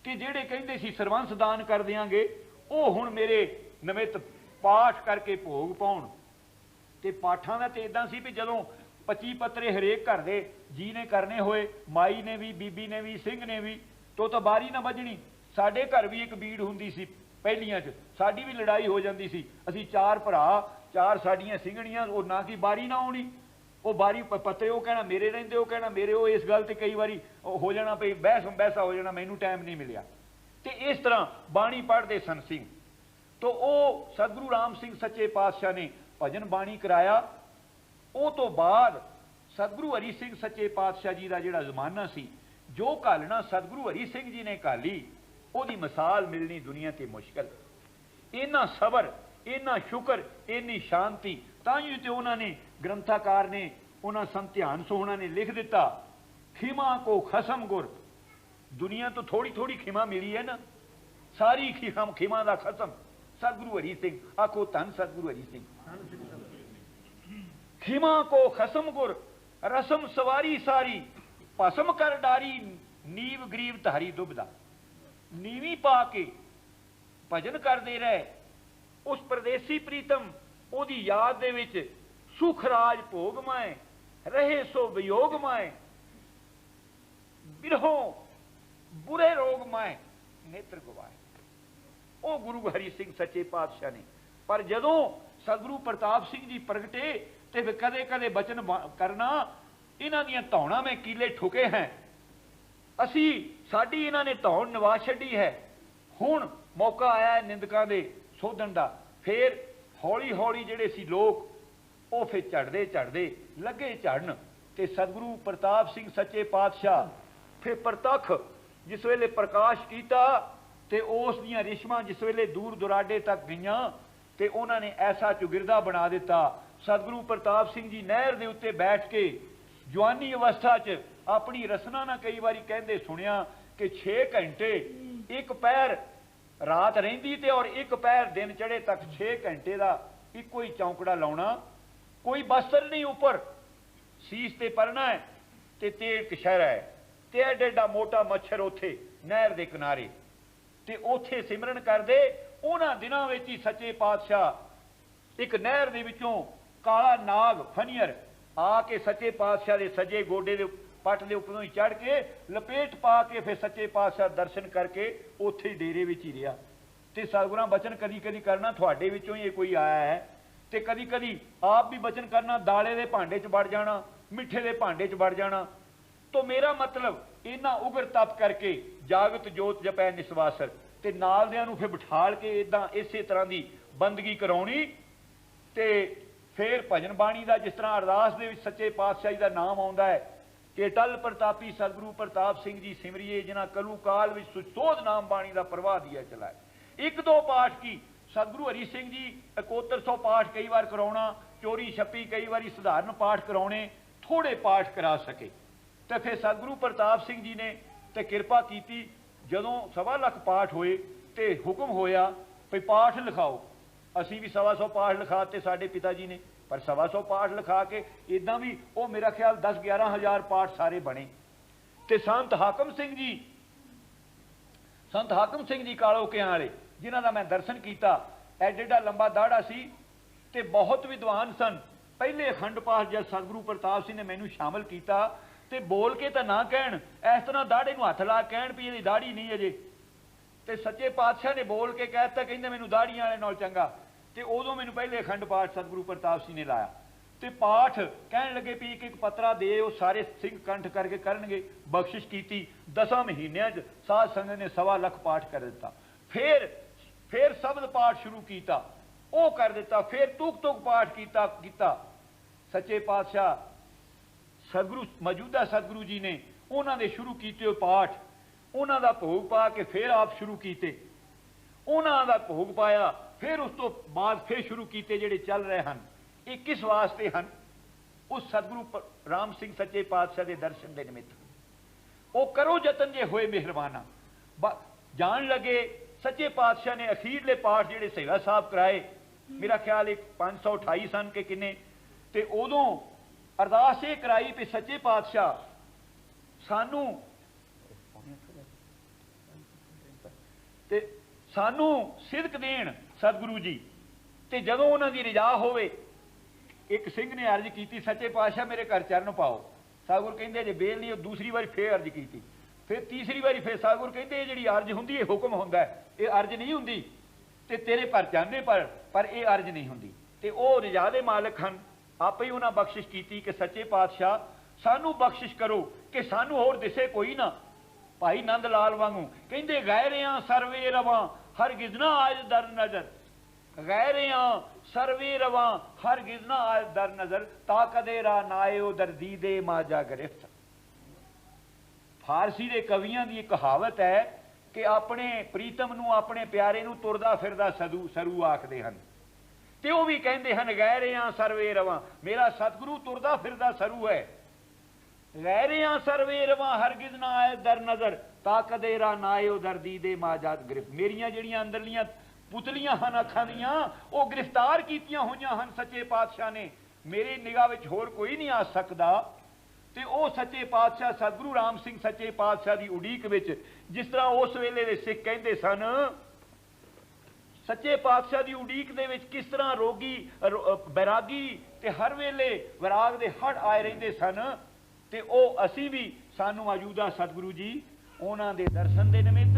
कि जेड़े कहिंदे सी सरबंस दान कर देंगे, वो हुण मेरे निमित्त पाठ करके भोग पाउण। ते पाठां दा ते इदां सी भी जदों 25 पत्रे हरेक घर दे जी ने करने होए, माई ने भी, बीबी ने भी, सिंह ने भी, तो बारी ना बजनी। साडे घर भी एक बीड़ हुंदी सी पहलियां च, साडी भी लड़ाई हो जाती सी। असीं 4 भरा, 4 साडियां सिंघणियां, वो ना कि बारी ना आउणी, वो बारी पत्ते वो कहना मेरे रहिंदे, वो कहना मेरे। वो इस गल ते कई बारी हो जाना पई बहसा हो जाना, मैनू टाइम नहीं मिलिया। ते इस तरह बाणी पढ़दे सन सिंह। तो वो सतगुरु राम सिंह सच्चे पातशाह ने भजन बाणी कराया। ਉਹ ਤੋਂ ਬਾਅਦ सतगुरु हरि सिंह सच्चे पातशाह जी का जिहड़ा जमाना सी, जो घालना सतगुरु हरि सिंह जी ने घाली, ਉਹਦੀ मिसाल मिलनी दुनिया ते मुश्किल। इन्ना सबर, इन्ना शुक्र, इन्नी शांति, तां तो उन्होंने ग्रंथाकार ने, उन्होंने संत ध्यान सोहना ने लिख दिता, खिमा को खसम गुर। दुनिया तो थोड़ी थोड़ी खिमा मिली है ना, सारी खिमा का खसम सतगुरु हरि सिंह। आखो धन सतगुरु हरि सिंह। खिमा को खसम गुर रसम सवारी सारी, भसम कर डारी नीव गरीब धारी दुबदा। नीवी पा के भजन करते रहे उस परदेसी प्रीतम, ओदी याद दे विच सुख राज भोग माए, रहे सो वियोग माए, बिरहों बुरे रोग माए, नेत्र गवाए। ओ गुरु हरि सिंह सच्चे पातशाह ने। पर जदों सतगुरु प्रताप सिंह जी प्रगटे ते फिर कदे कदे बचन करना, इन्हां दियां धौणां में कीले ठुके हैं, असी साडी इन्हां ने धौण नवा छड्डी है। हुण मौका आया है निंदकां दे सोधण दा। फिर हौली हौली जिहड़े सी लोग वो फिर झड़दे झड़दे लगे झड़न, ते सतगुरु प्रताप सिंह सच्चे पातशाह फिर प्रतख जिस वेले प्रकाश कीता, ते उस दियां रिश्मां जिस वेले दूर दुराडे तक गईयां, ते उन्हां ने ऐसा चुगिरदा बना दिता। सतगुरु प्रताप सिंह जी नहर के उत्ते बैठ के जवानी अवस्था च अपनी रसना ना कई बारी कहते सुनिया कि 6 घंटे एक पैर रात रहिंदी ते और एक पैर दिन चढ़े तक 6 घंटे का इको ही चौंकड़ा लाउणा, कोई बस्तर नहीं उपर, सीस ते परना है ते तेल कशहरा है, ते एडा एडा मोटा मच्छर उथे नहर के किनारे, ते उथे सिमरन करदे। उन्हां दिनां विच ही सच्चे पातशाह एक नहर दे विचों काला नाग फनियर आके सच्चे पातशाह के सजे गोडे दे पट के उपरों ही चढ़ के लपेट पा के फिर सच्चे पातशाह दर्शन करके उत्थे डेरे विच ही रहा। तो सतगुरां बचन कदी कदी करना थोड़े विचों ही कोई आया है, तो कदी कदी आप भी बचन करना, दाले के भांडे च बढ़ जाना, मिठे के भांडे च बढ़ जाना। तो मेरा मतलब इन्ना उग्र तप करके जागत जोत जपै निसवासर, ते नालदियां नूं फिर बिठाल के इदां इसे तरह की बंदगी कराउणी। ते फिर भजन बाणी का जिस तरह अरदास दे विच सच्चे पातशाह जी का नाम आउंदा है कि टल प्रतापी सतगुरु प्रताप सिंह जी सिमरिए, जिन्हां कलू काल विच सुचोध नाम बाणी का प्रवाह दिया चलाए। 1-2 पाठ की सतगुरु हरि सिंह जी 7100 पाठ कई बार कराउणा, चोरी छप्पी कई बार सधारण पाठ कराउणे, थोड़े पाठ करा सके। तो फिर सतगुरु प्रताप सिंह जी ने तो कृपा की, जदों 1.25 लाख पाठ होए तो हुक्म होया भी पाठ लिखाओ। असी भी 125 पाठ लिखाते साडे पिता जी ने, पर 125 पाठ लिखा के इदा भी वो मेरा ख्याल 10-11 हज़ार पाठ सारे बने। तो संत हाकम सिंह जी कालो के वाले, जिन्हां दा मैं दर्शन किया, एडा लंबा दाड़ा सी ते बहुत विद्वान सन। पहले अखंड पाठ जब सतगुरु प्रताप सिंह ने मैनू शामिल किया तो बोल के तो ना कहन, इस तरह दाड़े नूं हथ ला कहन भी इहदी दाड़ी नहीं अजे, तो सच्चे पातशाह ने बोल के कहता कहते मैनू दाड़ियां वाले नाल चंगा। तो उदों मैनू पहले अखंड पाठ सतगुरु प्रताप सिंह ने लाया, तो पाठ कहन लगे भी एक पत्रा दे, वो सारे सिंह कंठ करके करनगे। बख्शिश की 10 महीनों साध संगत ने 1.25 लाख पाठ कर दिता। फिर शब्द पाठ शुरू किया, वो कर दिता। फिर तुक तुक पाठ किया, सच्चे पातशाह सतगुरु मौजूदा सतगुरु जी ने उन्होंने शुरू किए हुए पाठ उन्हों का भोग पा के फिर आप शुरू किए, उन्हों का भोग पाया, फिर उस तो बाद फिर शुरू किए जिहड़े चल रहे हैं। ये किस वास्ते हैं? उस सतगुरु राम सिंह सच्चे पातशाह के दर्शन के निमित्त। वो करो जतन जे होए मेहरबाना। जान लगे सच्चे पातशाह ने अखीरले पाठ जिहड़े सेवा साहब कराए, मेरा ख्याल एक 528 सन के किन्ने, ते उदों अरदास ये कराई भी सच्चे पातशाह सानू ते सानू सिदक देन सतगुरु जी। ते जदों उन्हां दी रिजा होवे, एक सिंह ने अर्ज की सच्चे पातशाह मेरे घर चरण पाओ। सतगुरु कहंदे जे बेल नहीं, दूसरी बार फिर अर्ज की, फिर तीसरी बारी फिर सतगुरु कहंदे जिहड़ी अर्ज हुंदी है हुक्म हुंदा है, ये अर्ज नहीं हुंदी ते तेरे पर चढ़ने पर ये अर्ज नहीं हुंदी। ते ओह रिजा दे मालक हन, आपे ही उन्हां बख्शिश की कि सच्चे पातशाह सानू बख्शिश करो कि सानू होर दिसे कोई ना। भाई नंद लाल वांगू कहंदे गैरियां सर्वे रवां हर गिजना आज दर नजर, गैरियां सर्वे रवां हर गिजना आज दर नजर, ता कदेरा नायो दर्दीदे माजा गिरफ्त। फारसी के कवियां की कहावत है कि अपने प्रीतम नू अपने प्यारे नू तुरदा फिरदा सदू सरू आखदे हन, ते वो भी कहंदे हन गैरियां सर्वे रवां, मेरा सतगुरु तुरदा फिरदा सरू है। गैरियां सर्वे रवां हरगिज ना आए दर नजर, ता कदेरा नायो दर्दीदे माजाद गिरफ्त। मेरियां जिहड़ियां अंदरलियां पुतलियां हन अखां दियां, वो गिरफ्तार कीतियां होईयां हन सच्चे पातशाह ने, मेरी निगाह विच होर कोई नहीं आ सकदा। ते ओ सच्चे पातशाह सतगुरु राम सिंह सच्चे पातशाह की उड़ीक विच, जिस तरह उस वेले दे सिख कहंदे सन, सच्चे पातशाह की उड़ीक दे विच किस तरह रोगी बैरागी ते हर वेले विराग दे हड़ आए रहिंदे सन, ते ओ असी भी सानू मौजूदा सतगुरु जी उन्हां दे दर्शन दे निमित्त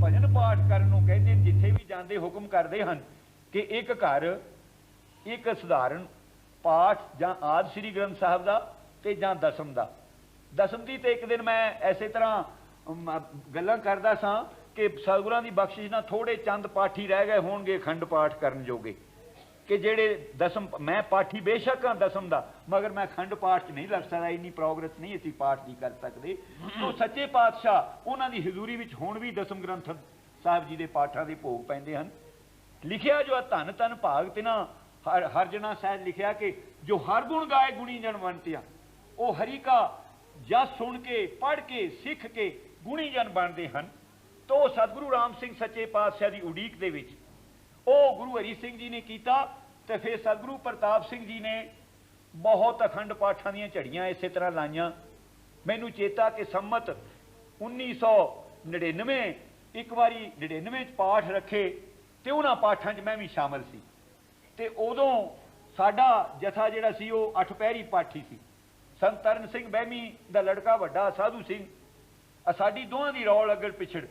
भजन पाठ करन नूं कहंदे, जिथे भी जांदे हुक्म करदे हन कि एक घर एक सधारण पाठ जां आदि श्री ग्रंथ साहब दा ते जां दसम दा। दसम दी ते एक दिन मैं ऐसे तरह गल्लां करदा सां कि सतगुरां दी बख्शिश नाल थोड़े चंद पाठी रह गए होणगे अखंड पाठ करन जोगे, कि जेड़े दसम मैं पाठी बेशक हाँ दसम दा, मगर मैं अखंड पाठ च नहीं लग सकदा, इन्नी प्रोग्रेस नहीं असीं पाठ दी कर सकदे। तो सच्चे पातशाह उन्हां दी हजूरी विच हुण भी दसम ग्रंथ साहब जी दे पाठां दे भोग पैंदे हन। लिखिया जो धन धन भाग तिना हर जना साहब लिखिया कि जो हर गुण गाए गुणी जन बनतिया, वो हरि का जस सुन के पढ़ के सिख के गुणी जन बनते हैं। तो सतगुरु राम सिंह सच्चे पातशाह की उड़ीक दे विच ओ गुरु हरि सिंह जी ने किया, तो फिर सतगुरु प्रताप सिंह जी ने बहुत अखंड पाठां दीयां झड़ियां इस तरह लाइयां। मैनू चेता कि सम्मत 1999 एक बारी 99 पाठ रखे, तो उन्हां पाठां च मैं भी शामिल सी। ते उदों साडा जथा जिहड़ा सी वो 8 पैरी पाठी सी। संत तरन सिंह बहमी दा लड़का वड्डा साधु सिंह, साडी दोहां दी रौल अगड़ पिछड़,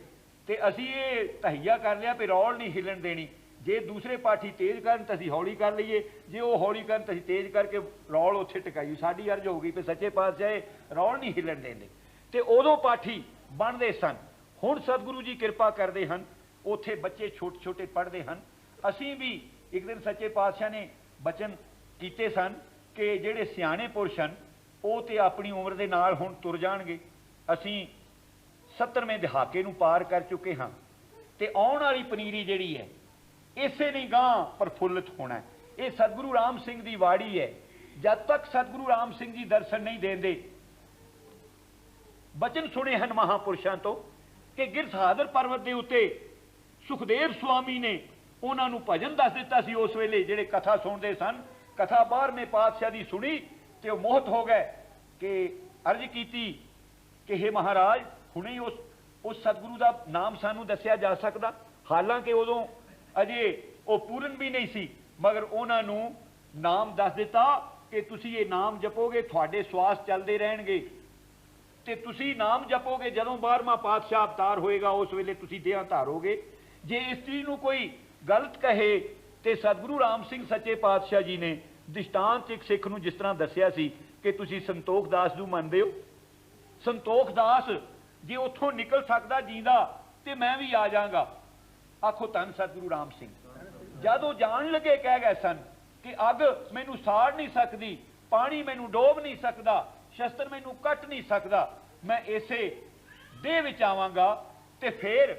ते असीं ये तहिया कर लिया भी रौल नहीं हिलन देनी, जे दूसरे पाठी तेज करन तो असीं हौली कर लईए, जे वो हौली करन तो असीं तेज करके रौल उत्थे टिकाई। साडी अर्ज हो गई भी सच्चे पातशाह रौल नहीं हिलन देंदे, ते उदों पाठी बनदे सन। हुण सतगुरु जी कृपा करदे हन, उत्थे बच्चे छोटे छोटे पढ़दे हन। असीं भी एक दिन सच्चे पातशाह ने बचन कीते सन कि जिहड़े सियाणे पुरुष हन वो तो अपनी उम्र के नाल हुण तुर जाणगे। असीं 70वें दहाके नूं पार कर चुके हाँ, ते आउण वाली पनीरी जिहड़ी है इसे नहीं गांह प्रफुल्लित होना है। ये सतगुरु राम सिंह की वाड़ी है। जब तक सतगुरु राम सिंह जी दर्शन नहीं देंदे, बचन सुने हैं महापुरुषों तो कि गिर सहादर पर्वत के उत्ते सुखदेव स्वामी ने उन्होंने भजन दस दिता सी। उस वेले जिहड़े कथा सुनते सन, कथा 12वें पातशाह की सुनी तो मोहत हो गए कि अर्ज की कि हे महाराज हुणे उस सतगुरु का नाम सानू दसिया जा सकता। हालांकि उदों अजे वो पूर्ण भी नहीं सी, मगर उन्होंने नाम दस दिता कि तुसी ये नाम जपोगे थोड़े श्वास चलते रहणगे, ते तुसी नाम जपोगे जदों 12वां पातशाह अवतार होएगा उस वेले तुसी देह धारोगे। जे इस चीज़ नूं कोई गलत कहे तो सतगुरु राम सिंह सच्चे पातशाह जी ने दृष्टांत एक सिख नूं जिस तरह दसिया सी कि तुसी संतोख दास नूं मनदे हो। संतोख दास जे उत्थों निकल सकदा जींदा ते मैं भी आ जाऊंगा। आखो धन सतगुरु राम सिंह जदों जान लगे कह गए सन कि अग मैनू साड़ नहीं सकती, पानी मैनू डोब नहीं सकता, शस्त्र मैनू कट नहीं सकता, मैं इसे देह विच आवांगा। ते फिर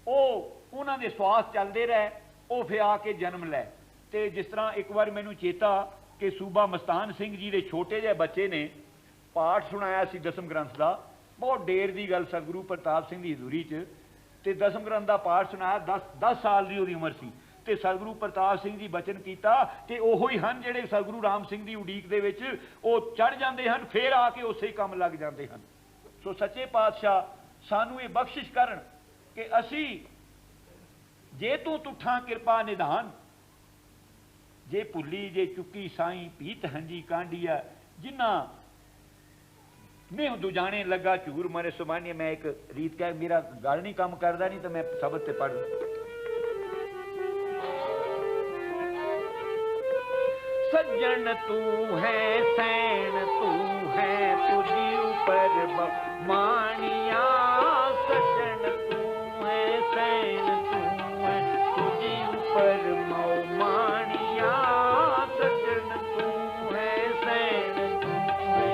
उन्हां दे श्वास चलते रहे, वो फिर आके जन्म लै। ते जिस तरह एक बार मैनू चेता कि सूबा मस्तान सिंह जी के छोटे जे बच्चे ने पाठ सुनाया सी दसम ग्रंथ का, बहुत देर की गल सतगुरु प्रताप सिंह की हजूरी च, ते दसम ग्रंथ का पाठ सुनाया। 10 साल की उहदी उम्र सी, ते सतगुरु प्रताप सिंह जी बचन किया कि ओहो ही हन जिहड़े सतगुरु राम सिंह की उड़ीक दे विच वो चढ़ जाते हैं, फिर आके उसे ही काम लग जाते हैं। सो सच्चे पातशाह सानू ये बख्शिश करन कि असी जे तू तुठा कृपा निधान, जे भुली जे चुकी साई पीत हंजी कांडिया, जिन्ना नेह दुजाने लगा झूर मरे सुमानिया। मैं एक रीत कह, मेरा गल नहीं काम करता, नहीं तो मैं शब्द ते पढ़। सज्जन तू है सैन तू है तुझी ऊपर मानिया, सज्जन तू है सैन तू है तुझी ऊपर मानिया, सज्जन तू है सैन तू है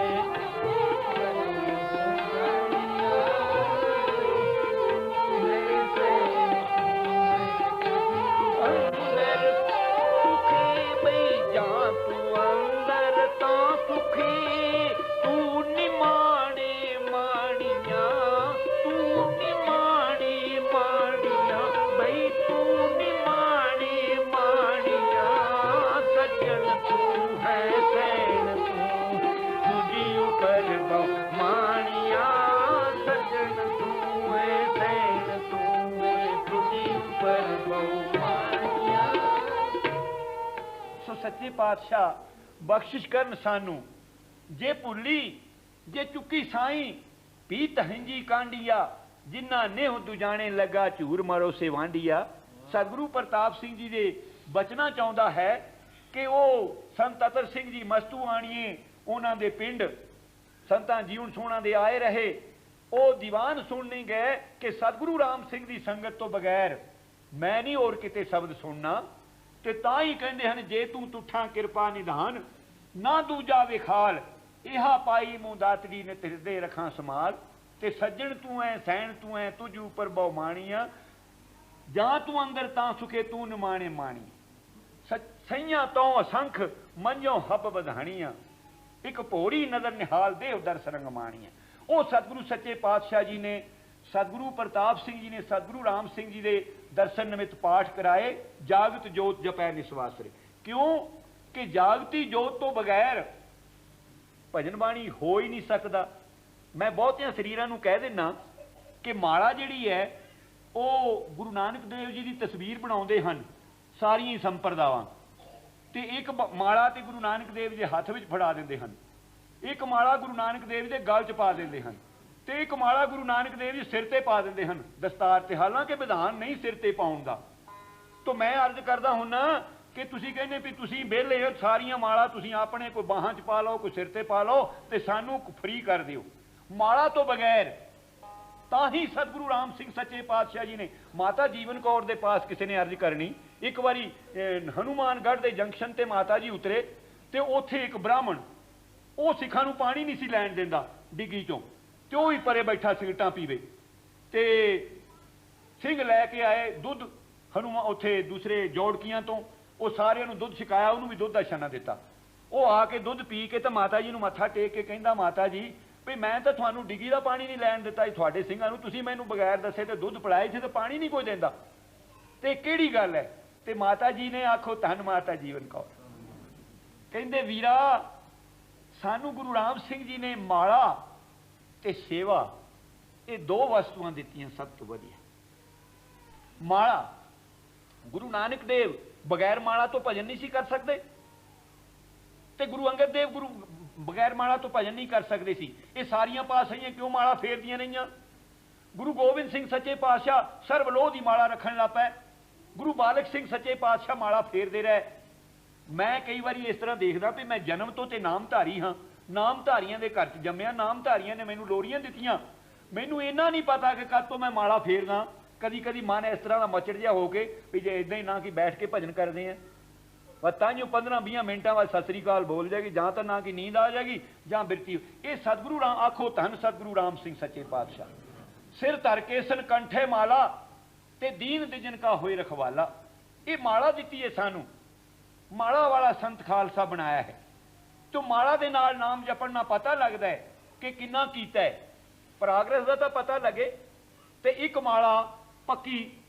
अंदर सुखी बई जा तू अंदर ता सुखी, तू निमाणे माड़िया, तू निमाणे माड़िया, बई तू निमाणे माड़िया, सज्जन तू है सैन तू तुझी ऊपर मानिया, सज्जन तू है सैन तू तुझी ऊपर मानिया। सो सच्चे पातशाह बख्शिश करन सानू, जे भुली जे चुकी साई पीत हंजी कांडिया, जिन्ना नेह दुजाने लगा झूर मरो से वांडिया। सतगुरु प्रताप सिंह जी दे बचना चाहुंदा है कि वो संत अतर सिंह जी मस्तू आणिए उन्हां दे पिंड संतां जीवन सोहना दे आए रहे, वो दीवान सुन नहीं गए कि सतगुरु राम सिंह की संगत तो बगैर मैं नहीं और किते शब्द सुनना। ते तां ही कहंदे हन, जे तू तुठा कृपा निधान ना दूजा विखाल, इहा पाई मूँ दातरी ने तिरदे रखा समाल, ते सज्जन तू है सैन तू है तुझ ऊपर बहु माणिया, जा तू अंदर ता सुखे तू निमाणे माणी, सैया तो असंख मंजो हब बधाणिया, एक भोरी नजर निहाल देव दर्श रंग माणिया। वो सतगुरु सच्चे पातशाह जी ने, सतगुरु प्रताप सिंह जी ने सतगुरु राम सिंह जी के दर्शन निमित्त पाठ कराए, जागत जोत जपै निसवासरे। क्यों कि जागती जोत तो बगैर भजन बाणी हो ही नहीं सकता। मैं बहुतियां शरीरां नूं कह देना कि माला जिहड़ी है वो गुरु नानक देव जी की तस्वीर बनाउंदे हन सारियां संप्रदावां, ते एक माला ते गुरु नानक देव जी हत्थ विच फड़ा दिंदे हन, एक माला गुरु नानक देव जी दे गल च पा दिंदे हन, ते एक माला गुरु नानक देव जी सिर ते पा दिंदे हन दस्तार ते। हालांकि विधान नहीं सिर ते पाउण दा। तो मैं अर्ज करदा हुन्ना कि तुसीं कहने भी तुसीं वेले हो, सारियां माला तुसीं अपने कोई बाहां च पा लो, कोई सिर ते पा लो, ते सानू फ्री कर दिओ। माला तो बगैर ताही सतगुरु राम सिंह सच्चे पातशाह जी ने माता जीवन कौर दे पास किसी ने अर्ज करनी। एक बारी हनुमानगढ़ के जंक्शन ते माता जी उतरे, ते उत्थे एक ब्राह्मण वो सिखां नूं पानी नहीं सी लैण दिंदा डिग्गी चों, ते वो ही परे बैठा सिगरटां पीवे, ते सिंह लैके आए दुध हनुमान उत्थे दूसरे जौड़कियां तो, वो सारियां नूं दुध छकाया, उन्होंने भी दुध दा छना दिता। वो आके दुध पी के तो माता जी नूं मत्था टेक के कहंदा, माता जी भी मैं तो थानू डिग्गी का पानी नहीं लैन दिता, तुहाडे सिंघां नूं तुसीं मैनूं बगैर दसे तो दुध पिलाए थे, तो पानी नहीं कोई देंदा, ते किहड़ी गल है। ते माता जी ने आखो धन माता जीवन कौर, कहंदे वीरा सानू गुरु राम सिंह जी ने माला ते सेवा ये दो वस्तुआं दित्तियां सब तो वधिया। माला गुरु नानक देव बगैर माला तो भजन नहीं सी कर सकते, ते गुरु अंगद देव गुरु बगैर माला तो भजन नहीं कर सकते सी। ये सारियां पातशाहियां क्यों माला फेरदियां रहियां। गुरु गोबिंद सिंह सच्चे पातशाह सर्वलोह की माला रखन लग पए, गुरु बालक सिंह सच्चे पातशाह माला फेरदे रहे। मैं कई बार इस तरह देखदा भी मैं जन्म तो ते नामधारी हाँ, नामधारियां दे घर च जम्मिया, नामधारियां ने मैनू लोरियां दित्तियां, मैनू इन्ना नहीं पता कि कद तो मैं माला फेरदा। कदी कदी मन इस तरह का मचड़ जिहा हो के भी जे इदां ही ना कि बैठ के भजन करते हैं, व ताइयों 15-20 मिनटा बाद सत श्री अकाल बोल जाएगी, जां तो ना कि नींद आ जाएगी जां बिरती। ये सतगुरु राम आखो धन सतगुरु राम सिंह सच्चे पातशाह। सिर धर के सन कंठे माला ते दीन दिजन का होए रखवाला। ये माला दी है सानू, माला वाला संत खालसा बनाया है। तो माला दे नाल नाम जपना पता लगता है कि किन्ना कीता है, प्रागरस का तो पता लगे। तो एक माला पक्की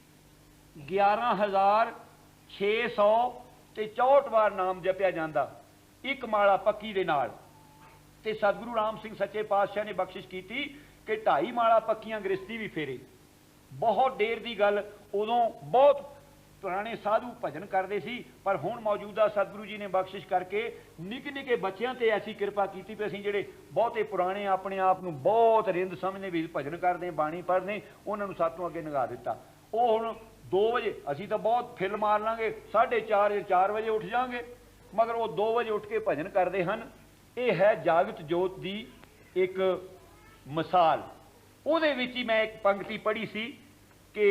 11,664 बार नाम जपिया जाता, एक माला पक्की दे नाल। ते सतगुरु राम सिंह सच्चे पातशाह ने बख्शिश की कि 2.5 माला पक्कियां गृहस्थी भी फेरे। बहुत देर की गल, उदों बहुत पुराने साधु भजन करते सी, पर हुण मौजूदा सतगुरु जी ने बख्शिश करके निके निके बच्चों से ऐसी कृपा की भी असीं जिहड़े बहुते पुराने अपने आप नूं बहुत रिंद समझने भी भजन करते बाणी पढ़ने, उन्होंने सातों अगे नगा दिता। वो हुण 2 बजे असीं तो बहुत फिल मार लांगे, 4:30 बजे उठ जाएंगे, मगर वो 2 बजे उठ के भजन करते हैं। ये है जागत जोत की एक मिसाल। उहदे विच ही मैं एक पंक्ति पढ़ी सी कि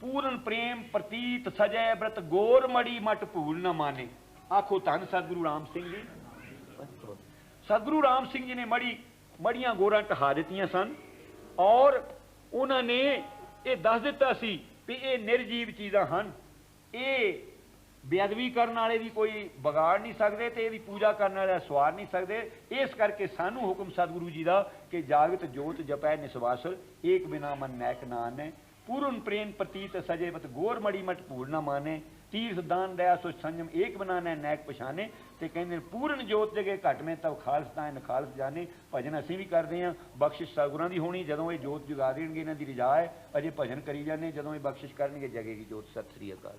पूर्ण प्रेम प्रतीत सजै व्रत गोर मड़ी मट भूल न माने। आखो धन सतगुरु राम सिंह जी। सतगुरु राम सिंह जी ने मड़ियां गोरां ढहा दित्तियां सन, और उन्होंने ये दस दिता सी भी ये निर्जीव चीज़ां हन, ये बेअदबी करने वाले भी कोई बिगाड़ नहीं सकते, तो यदी पूजा करने वाले सवार नहीं सकते। इस करके सानू हुक्म सतगुरु जी का कि जागत जोत जपै निसवासल, एक बिना मन नैक नान है। पूर्ण प्रेम प्रतीत सजे मत गोर मड़ी मट भूल न माने। तीर्थ दान दया सो संयम एक बनाना नैक पछाने। तो कहते पूर्ण जोत जगे घट में तब खालस ताए नखालस जाने। भजन असीं भी करते हैं, बख्शिश सतगुरां दी होनी, जदों ये जोत जगा देणगे इन्हां दी रजा है। अजे भजन करी जाने, जदों ये बख्शिश करनगे जगेगी जोत। सत श्री अकाल।